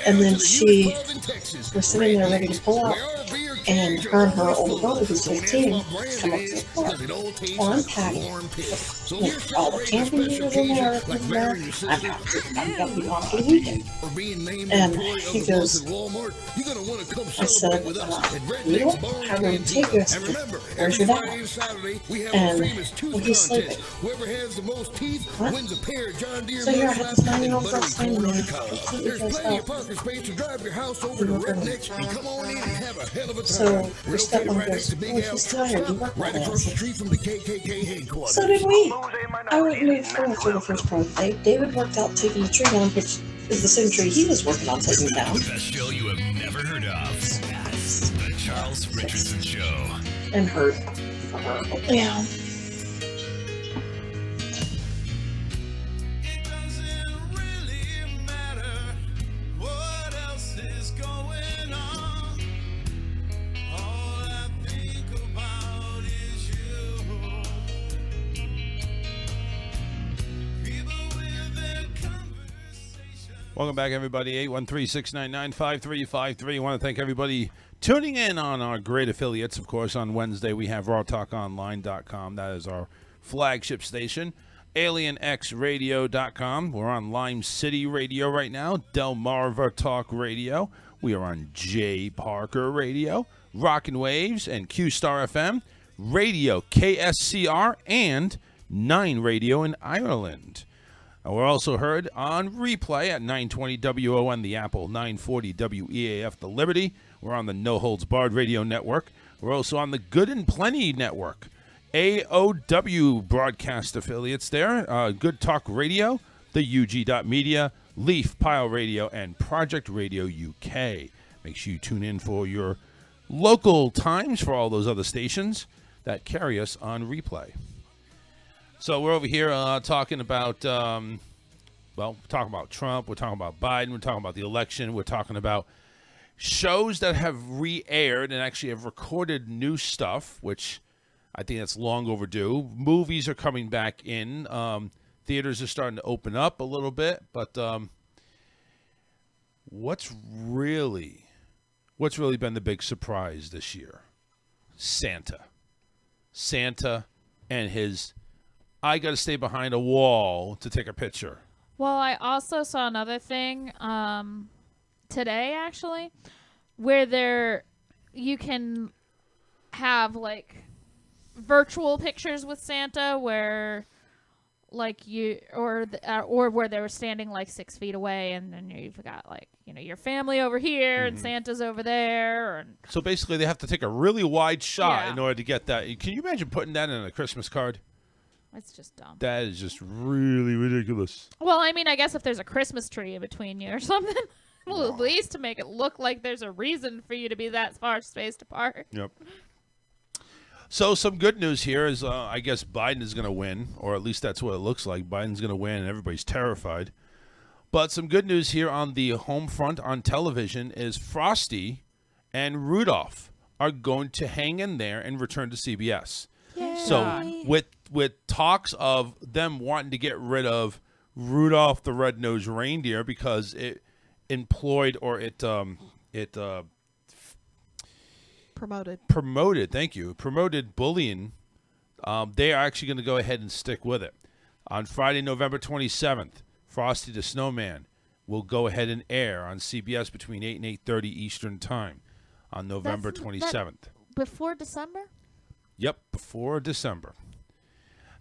And then she was sitting there ready to pull out. And her older brother, who's 15, come up to the car. Well, I'm packed with all the camping gear in there, everything there. I'm going to be gone for the weekend. And he goes, I said, we don't have room to take us. Where's your dad? And well, he's sleeping. What? So here I have this 9-year-old girl standing there, completely dressed up. We were going to So your stepmom goes, well, if he's tired, you work all day. So did we. I went and moved forward for the first part of the day. David worked out taking the tree down, which is the same tree he was working on taking down. The best show you have never heard of. The Charles Richardson Show. And hurt. Yeah. Welcome back, everybody. 813-699-5353. I want to thank everybody tuning in on our great affiliates. Of course, on Wednesday, we have rawtalkonline.com. That is our flagship station. AlienXRadio.com. We're on Lime City Radio right now. Delmarva Talk Radio. We are on J. Parker Radio, Rockin' Waves, and Q-Star FM, Radio KSCR, and 9 Radio in Ireland. We're also heard on replay at 920 WON The Apple, 940 WEAF The Liberty. We're on the No Holds Barred Radio Network. We're also on the Good and Plenty Network. AOW broadcast affiliates there. Good Talk Radio, the UG.media, Leaf Pile Radio, and Project Radio UK. Make sure you tune in for your local times for all those other stations that carry us on replay. So we're over here talking about, talking about Trump. We're talking about Biden. We're talking about the election. We're talking about shows that have re-aired and actually have recorded new stuff, which I think that's long overdue. Movies are coming back in. Theaters are starting to open up a little bit. But what's really been the big surprise this year? Santa and his... I got to stay behind a wall to take a picture. Well, I also saw another thing today, actually, where you can have, like, virtual pictures with Santa where, like, or where they were standing, like, 6 feet away, and then you've got, like, your family over here and Santa's over there. And so basically they have to take a really wide shot in order to get that. Can you imagine putting that in a Christmas card? It's just dumb. That is just really ridiculous. Well, I mean, I guess if there's a Christmas tree in between you or something, well, at least to make it look like there's a reason for you to be that far spaced apart. Yep. So some good news here is I guess Biden is going to win, or at least that's what it looks like. Biden's going to win, and everybody's terrified. But some good news here on the home front on television is Frosty and Rudolph are going to hang in there and return to CBS. Yay. So with talks of them wanting to get rid of Rudolph the Red-Nosed Reindeer because it employed or it promoted bullying, they are actually going to go ahead and stick with it. On Friday, November 27th, Frosty the Snowman will go ahead and air on CBS between 8 and 8:30 Eastern Time on November 27th. Before December? Yep, before December.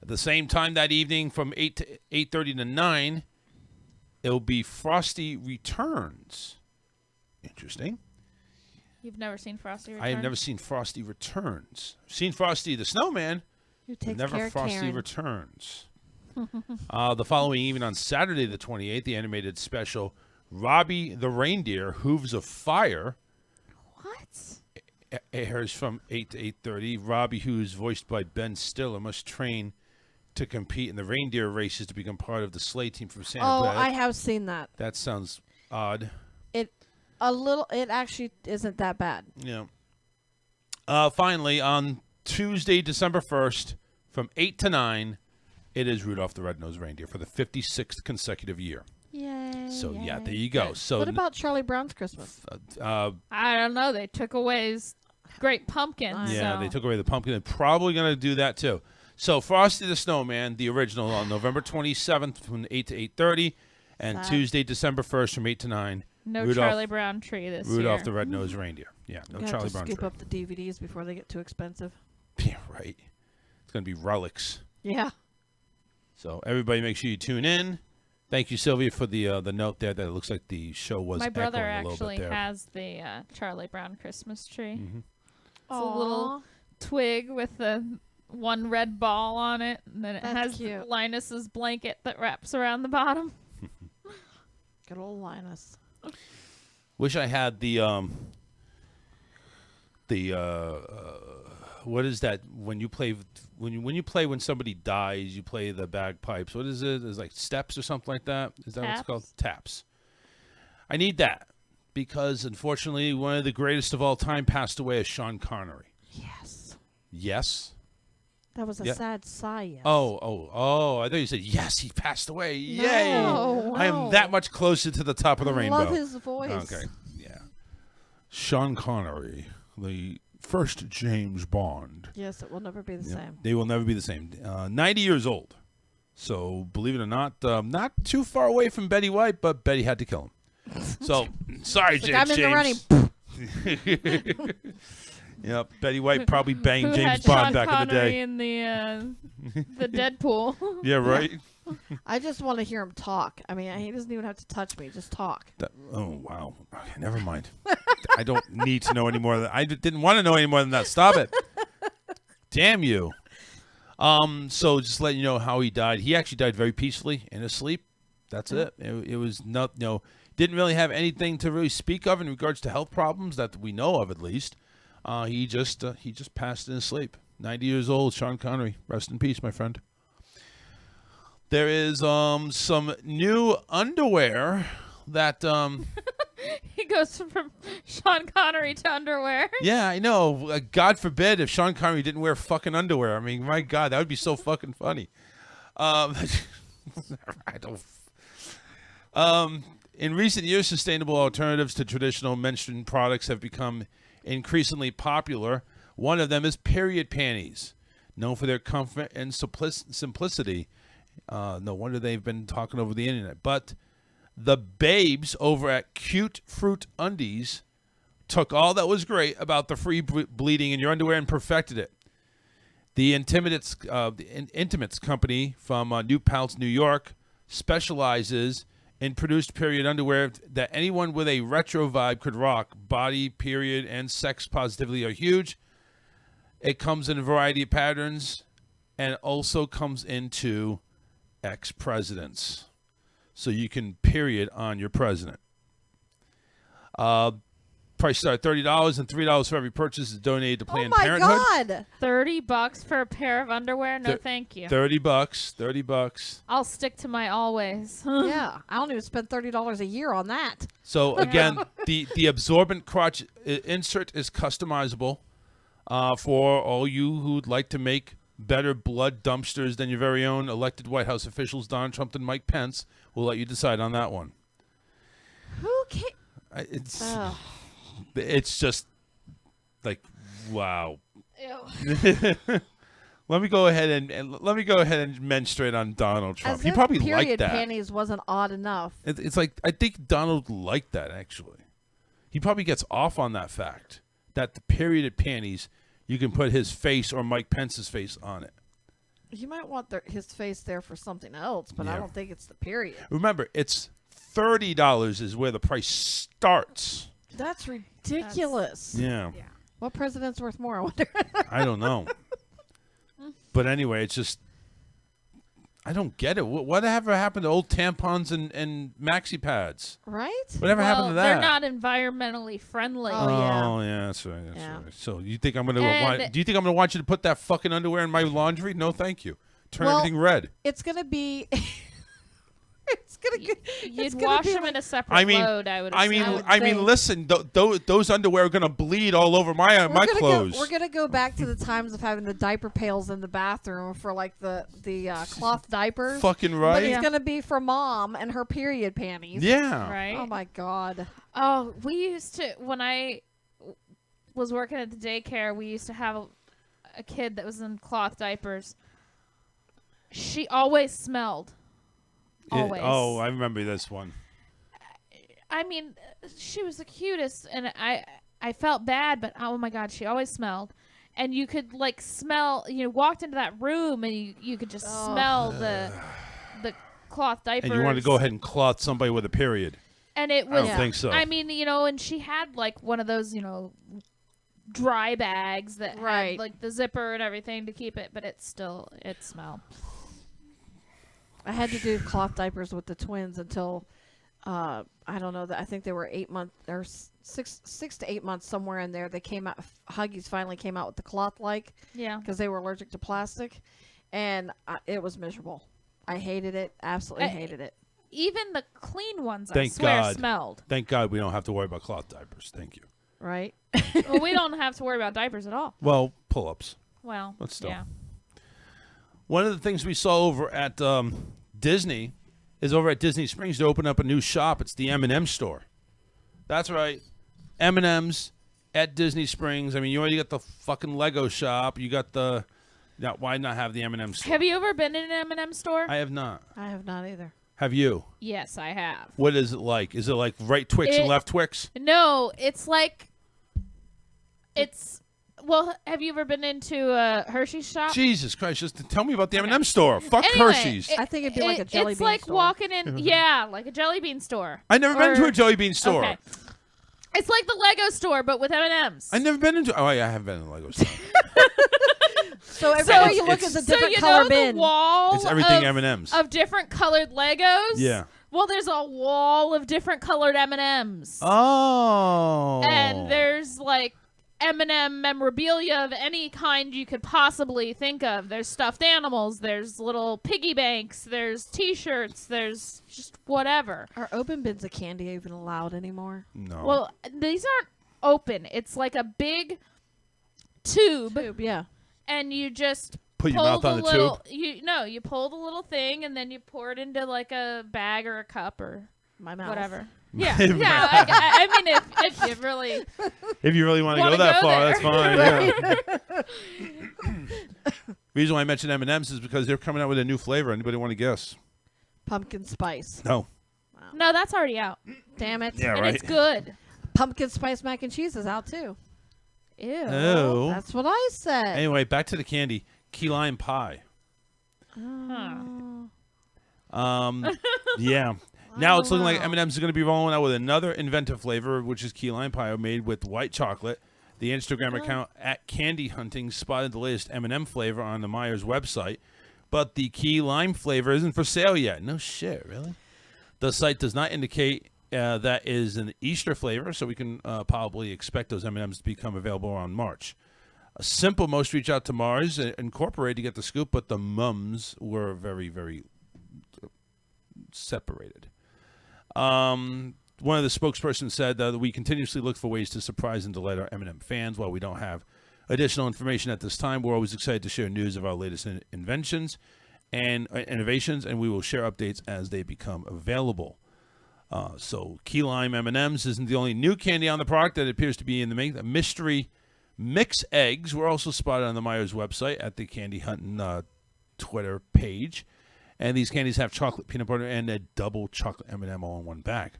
At the same time that evening from 8 to 8:30 to 9, it'll be Frosty Returns. Interesting. You've never seen Frosty Returns? I have never seen Frosty Returns. I've seen Frosty the Snowman, but never Frosty Returns. The following evening on Saturday the 28th, the animated special Robbie the Reindeer, Hooves of Fire. What? Airs from 8 to 8:30. Robbie, who's voiced by Ben Stiller, must train to compete in the reindeer races to become part of the sleigh team from Santa. Oh, I have seen that. That sounds odd. It actually isn't that bad. Yeah. Finally, on Tuesday, December 1st, from 8 to 9, it is Rudolph the Red-Nosed Reindeer for the 56th consecutive year. Yay. So, yeah, there you go. So what about Charlie Brown's Christmas? I don't know. They took away Great Pumpkin. Yeah, so. they took away the pumpkin. They're probably going to do that too. So Frosty the Snowman, the original, on November 27th from 8 to 8:30, and Tuesday, December 1st from 8 to 9. No Rudolph, Charlie Brown tree this year. Rudolph the Red-Nosed Reindeer. Yeah, no Charlie Brown scoop tree. up the DVDs before they get too expensive. Yeah, right. It's going to be relics. Yeah. So everybody make sure you tune in. Thank you, Sylvia, for the note there that it looks like the show was My brother echoing a little actually bit there. has the Charlie Brown Christmas tree. Mm-hmm. It's a little twig with the one red ball on it, and then it has Linus's blanket that wraps around the bottom. Good old Linus. Wish I had the what is that when you play when somebody dies, you play the bagpipes. What is it? It's like steps or something like that. Is that what it's called? Taps. I need that because unfortunately one of the greatest of all time passed away as Sean Connery. Yes. Yes. That was a sad sigh. Yes. Oh! I thought you said yes. He passed away. No, Yay! no. I am that much closer to the top of the rainbow. Love his voice. Okay, yeah. Sean Connery, the first James Bond. Yes, it will never be the same. They will never be the same. 90 years old. So believe it or not, not too far away from Betty White, but Betty had to kill him. So sorry, Like, James. I'm in the running. Yep, Betty White probably banged Who James had Bond Sean back Connery in the day. in the Deadpool. Yeah, right. I just want to hear him talk. I mean, he doesn't even have to touch me. Just talk. Oh wow. Okay, never mind. I don't need to know any more. I didn't want to know any more than that. Stop it. Damn you. So just letting you know how he died. He actually died very peacefully in his sleep. That's it. It was not didn't really have anything to really speak of in regards to health problems that we know of, at least. He just passed in his sleep. 90 years old, Sean Connery. Rest in peace, my friend. There is some new underwear that He goes from Sean Connery to underwear. Yeah, I know. God forbid if Sean Connery didn't wear fucking underwear. I mean, my God, that would be so fucking funny. I don't. In recent years, sustainable alternatives to traditional menstruation products have become increasingly popular. One of them is period panties, known for their comfort and simplicity. No wonder they've been talking over the internet. But the babes over at Cute Fruit Undies took all that was great about the free bleeding in your underwear and perfected it. The Intimates company from New Paltz, New York, specializes in produced period underwear that anyone with a retro vibe could rock. Body, period, and sex positivity are huge. It comes in a variety of patterns and also comes into ex-presidents. So you can period on your president. Price start $30 and $3 for every purchase is donated to Planned Parenthood. Oh my God! $30 for a pair of underwear? No, thank you. $30. I'll stick to my always. Yeah, I don't even spend $30 a year on that. So again, the absorbent crotch insert is customizable for all you who'd like to make better blood dumpsters than your very own. Elected White House officials Donald Trump and Mike Pence will let you decide on that one. Who cares? It's just like, wow. Ew. Let me go ahead and menstruate on Donald Trump. He probably liked period that. panties wasn't odd enough. It's like, I think Donald liked that, actually. He probably gets off on that fact that the period panties, you can put his face or Mike Pence's face on it. You might want his face there for something else, but I don't think it's the period. Remember, it's $30 is where the price starts. That's ridiculous. Yeah. What president's worth more, I wonder? I don't know. But anyway, it's just, I don't get it. Whatever happened to old tampons and maxi pads? Right? Whatever happened to that? They're not environmentally friendly. Oh yeah, that's right. That's right. So you think I'm gonna? Do you think I'm gonna want you to put that fucking underwear in my laundry? No, thank you. Turn everything red. It's gonna be. It's gonna. You'd wash them in a separate load. I mean, listen. Those underwear are gonna bleed all over my clothes. We're gonna go back to the times of having the diaper pails in the bathroom for like the cloth diapers. Fucking right. But it's gonna be for mom and her period panties. Yeah. Right. Oh my God. Oh, we used to was working at the daycare, we used to have a kid that was in cloth diapers. She always smelled. Always. Oh, I remember this one. I mean, she was the cutest, and I felt bad, but oh my God, she always smelled. And you could like smell, walked into that room and you could just smell the cloth diapers. And you wanted to go ahead and cloth somebody with a period. And it was, I don't think so. I mean, and she had like one of those, dry bags that had like the zipper and everything to keep it, but it smelled. I had to do cloth diapers with the twins until, I don't know, I think they were 8 months or 6 to 8 months, somewhere in there. They came out, Huggies finally came out with the cloth because they were allergic to plastic, and it was miserable. I hated it, absolutely hated it. Even the clean ones, Thank I swear, God. smelled. Thank God we don't have to worry about cloth diapers. Thank you. Right? Well, we don't have to worry about diapers at all. Well, pull-ups. Well, but still. Yeah. One of the things we saw over at Disney is over at Disney Springs to open up a new shop. It's the M&M store. That's right. M&M's at Disney Springs. I mean, you already got the fucking Lego shop. You got the... Now, why not have the M&M store? Have you ever been in an M&M store? I have not. I have not either. Have you? Yes, I have. What is it like? Is it like right Twix and left Twix? No, it's like... Well, have you ever been into a Hershey's shop? Jesus Christ, just tell me about the M&M store. Fuck Anyway, Hershey's. I think it'd be like a jelly bean store. It's like walking in, like a jelly bean store. I've never been to a jelly bean store. Okay. It's like the Lego store, but with M&Ms. I've never been into... Oh, yeah, I have been in the Lego store. So everywhere you look is a different color bin. The wall It's everything M&Ms. Of different colored Legos? Yeah. Well, there's a wall of different colored M&Ms. Oh. And there's like M&M memorabilia of any kind you could possibly think of. There's stuffed animals, there's little piggy banks, there's T-shirts, there's just whatever. Are open bins of candy even allowed anymore? No. Well, these aren't open. It's like a big tube. Yeah. And you just put your mouth on the little, tube? You pull the little thing and then you pour it into like a bag or a cup or my mouth. Whatever. Yeah. Yeah. I mean, if you really... If you really want to go that far, that's fine. Right. Yeah. Reason why I mentioned M&M's is because they're coming out with a new flavor. Anybody want to guess? Pumpkin spice. No. Wow. No, that's already out. Damn it. Yeah, and right. It's good. Pumpkin spice mac and cheese is out too. Ew. Ew. That's what I said. Anyway, back to the candy. Key lime pie. Yeah. Now it's looking like M&M's is going to be rolling out with another inventive flavor, which is key lime pie made with white chocolate. The Instagram account at Candy Hunting spotted the latest M&M flavor on the Myers website, but the key lime flavor isn't for sale yet. No shit, really? The site does not indicate that is an Easter flavor, so we can probably expect those M&Ms to become available around March. A simple most reach out to Mars Incorporated to get the scoop, but the mums were very, very separated. One of the spokespersons said that we continuously look for ways to surprise and delight our M&M fans. While we don't have additional information at this time, we're always excited to share news of our latest inventions and innovations, and we will share updates as they become available. So key lime M&Ms isn't the only new candy on the product that appears to be in the make. The mystery mix eggs were also spotted on the Myers website at the Candy Hunting Twitter page. And these candies have chocolate, peanut butter, and a double chocolate M&M all in one bag.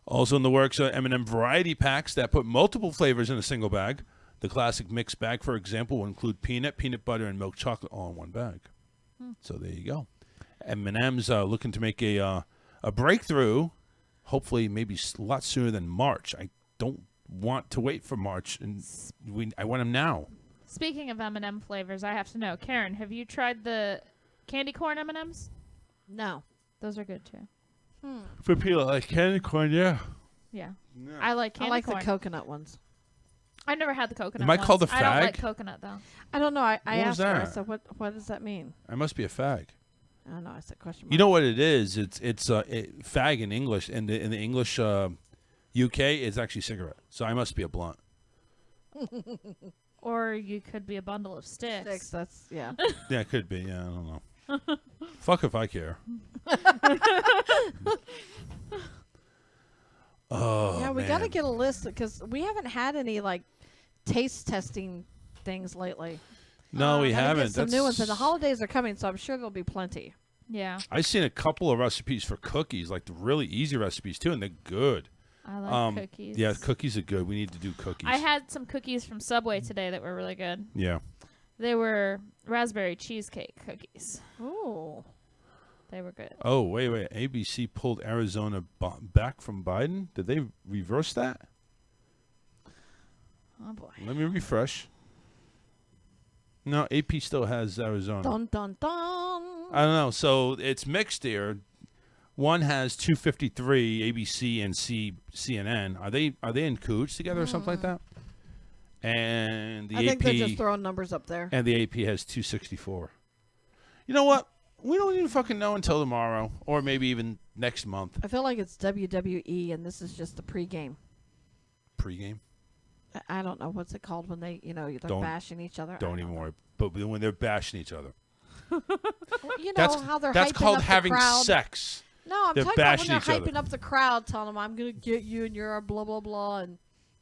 Also in the works are M&M variety packs that put multiple flavors in a single bag. The classic mixed bag, for example, will include peanut butter, and milk chocolate all in one bag. So there you go. M&M's looking to make a breakthrough, hopefully maybe a lot sooner than March. I don't want to wait for March, and I want them now. Speaking of M&M flavors, I have to know, Karen, have you tried the candy corn M&Ms? No. Those are good too. For people like candy corn, yeah. Yeah. I like candy corn. I like the coconut ones. I've never had the coconut Am I ones. called a fag? I don't like coconut, though. I don't know. I asked her. I that? said, what does that mean? I must be a fag. I don't know. I said question mark. You know what it is? It's fag in English. In the English UK, it's actually cigarette. So I must be a blunt. Or you could be a bundle of sticks. That's, yeah. Yeah, it could be. Yeah, I don't know. Fuck if I care. Yeah, we got to get a list because we haven't had any like taste testing things lately. No, we haven't. Get some new ones, and the holidays are coming, so I'm sure there'll be plenty. Yeah. I've seen a couple of recipes for cookies, like the really easy recipes too, and they're good. I like cookies. Yeah, cookies are good. We need to do cookies. I had some cookies from Subway today that were really good. Yeah. They were raspberry cheesecake cookies. Ooh. They were good. Oh, wait. ABC pulled Arizona back from Biden. Did they reverse that? Oh, boy. Let me refresh. No, AP still has Arizona. Dun, dun, dun. I don't know. So it's mixed here. One has 253 ABC and CNN. Are they in cahoots together or something like that? And the I think AP, they're just throwing numbers up there. And the AP has 264. You know what? We don't even fucking know until tomorrow, or maybe even next month. I feel like it's WWE, and this is just the pregame. Pregame? I don't know what's it called when they, they're bashing each other. Don't even worry. But when they're bashing each other, you know how they're that's hyping called up having the crowd. sex. No, I'm they're talking about when bashing they're each hyping other. up the crowd, telling them I'm gonna get you and you're a blah blah blah, and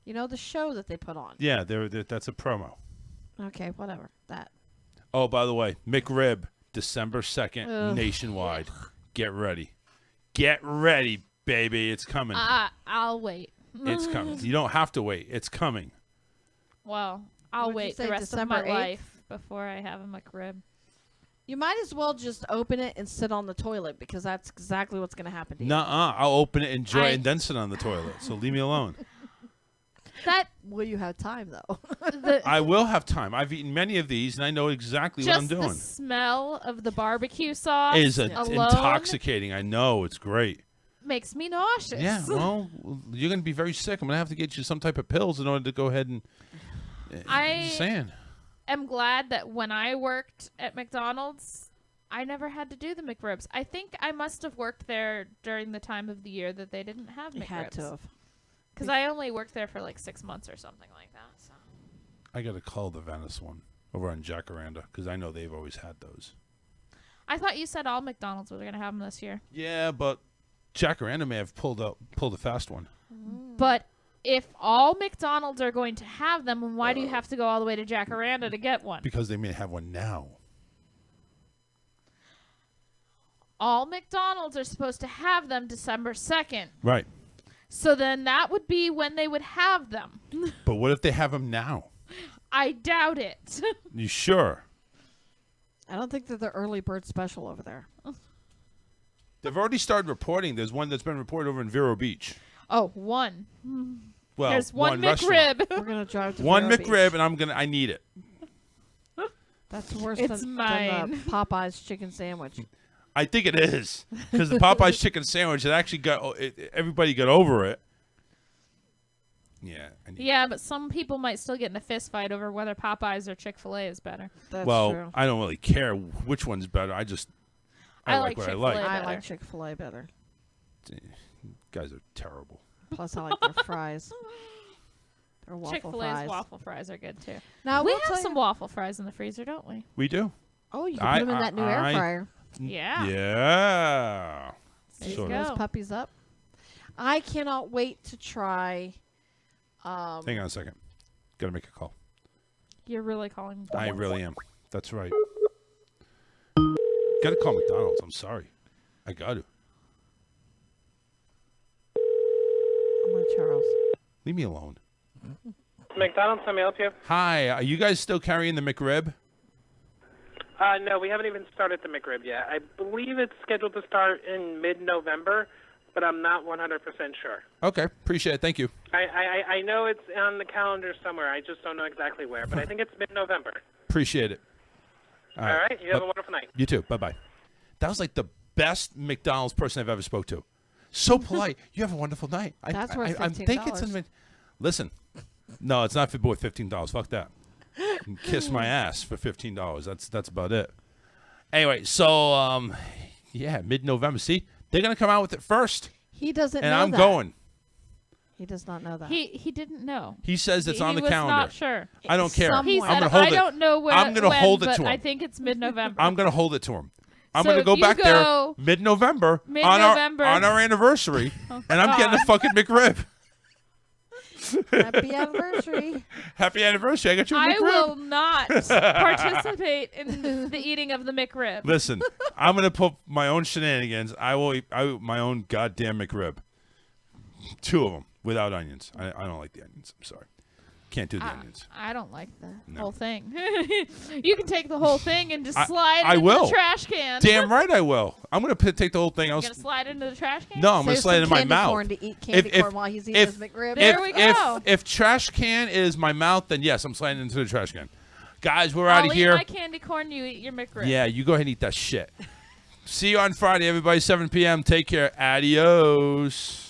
the show that they put on. Yeah, that's a promo. Okay, whatever that. Oh, by the way, McRib, December 2nd, Ugh. nationwide. Get ready. Get ready, baby. It's coming. I'll wait. It's coming. You don't have to wait. It's coming. Well, I'll What'd you wait say, the rest December of my 8th? life before I have a McRib. You might as well just open it and sit on the toilet because that's exactly what's going to happen to you. Nuh-uh. I'll open it, enjoy it, and then sit on the toilet. So leave me alone. Will you have time though? I will have time. I've eaten many of these, and I know exactly what I'm Just doing. the smell of the barbecue sauce It is alone intoxicating. I know. It's great. makes me nauseous. Yeah, well, you're going to be very sick. I'm going to have to get you some type of pills in order to go ahead and... saying. I'm glad that when I worked at McDonald's, I never had to do the McRibs. I think I must have worked there during the time of the year that they didn't have McRibs. You had to have. Because I only worked there for like 6 months or something like that. So. I got to call the Venice one over on Jacaranda because I know they've always had those. I thought you said all McDonald's were going to have them this year. Yeah, but Jacaranda may have pulled a fast one. But if all McDonald's are going to have them, then why do you have to go all the way to Jacaranda to get one? Because they may have one now. All McDonald's are supposed to have them December 2nd. Right. So then that would be when they would have them. But what if they have them now? I doubt it. You sure? I don't think they're the early bird special over there. They've already started reporting. There's one that's been reported over in Vero Beach. Oh, one. Well, there's one restaurant. McRib. We're gonna drive to one Vero McRib, Beach. and I need it. That's worse It's than mine. the Popeye's chicken sandwich. I think it is because the Popeye's chicken sandwich. It actually everybody got over it. Yeah. Yeah, but some people might still get in a fist fight over whether Popeyes or Chick-fil-A is better. That's well, true. I don't really care which one's better. I like what I like. I like Chick-fil-A better. You guys are terrible. Plus, I like their fries. Their waffle Chick-fil-A's fries. waffle fries are good too. Now, we we'll have tell some you- waffle fries in the freezer, don't we? We do. Oh, you can put them in that new air fryer. Yeah. Yeah. There you Sort go. of. Those puppies up. I cannot wait to try. Hang on a second. Got to make a call. You're really calling. I really am. That's right. Got to call McDonald's. I'm sorry. I got to. I'm on Charles. Leave me alone. McDonald's, let me help you? Hi. Are you guys still carrying the McRib? No, we haven't even started the McRib yet. I believe it's scheduled to start in mid-November, but I'm not 100% sure. Okay. Appreciate it. Thank you. I know it's on the calendar somewhere. I just don't know exactly where, but I think it's mid-November. Appreciate it. All right. You have a wonderful night. You too. Bye-bye. That was like the best McDonald's person I've ever spoke to. So polite. You have a wonderful night. That's worth I think it's $15. Listen. No, it's not worth $15. Fuck that. You can kiss my ass for $15. That's about it. Anyway, so yeah, mid-November. See, they're gonna come out with it first. He doesn't and know I'm that. going. He does not know that. He didn't know. He says it's on the He was calendar. not sure. I don't care. He I'm said, gonna hold I it. don't know where. I'm gonna hold it but to him. I think it's mid-November. I'm gonna hold it to him. I'm So gonna if go you back go there mid-November mid-November. on our anniversary, Oh, and I'm getting a God. fucking McRib. Happy anniversary. Happy anniversary. I got you a I McRib. will not participate in the eating of the McRib. Listen, I'm going to put my own shenanigans. I will eat my own goddamn McRib. 2 of them without onions. I don't like the onions. I'm sorry. Can't do the onions. I don't like the whole thing. You can take the whole thing and just slide I it into will. the trash can. Damn right I will. I'm going to take the whole thing. You're going to slide it into the trash can? No, I'm going to slide it in my mouth. Corn to eat candy corn while he's eating his McRib. There we go. If trash can is my mouth, then yes, I'm sliding into the trash can. Guys, we're out of here. I'll eat my candy corn, you eat your McRib. Yeah, you go ahead and eat that shit. See you on Friday, everybody, 7 p.m. Take care. Adios.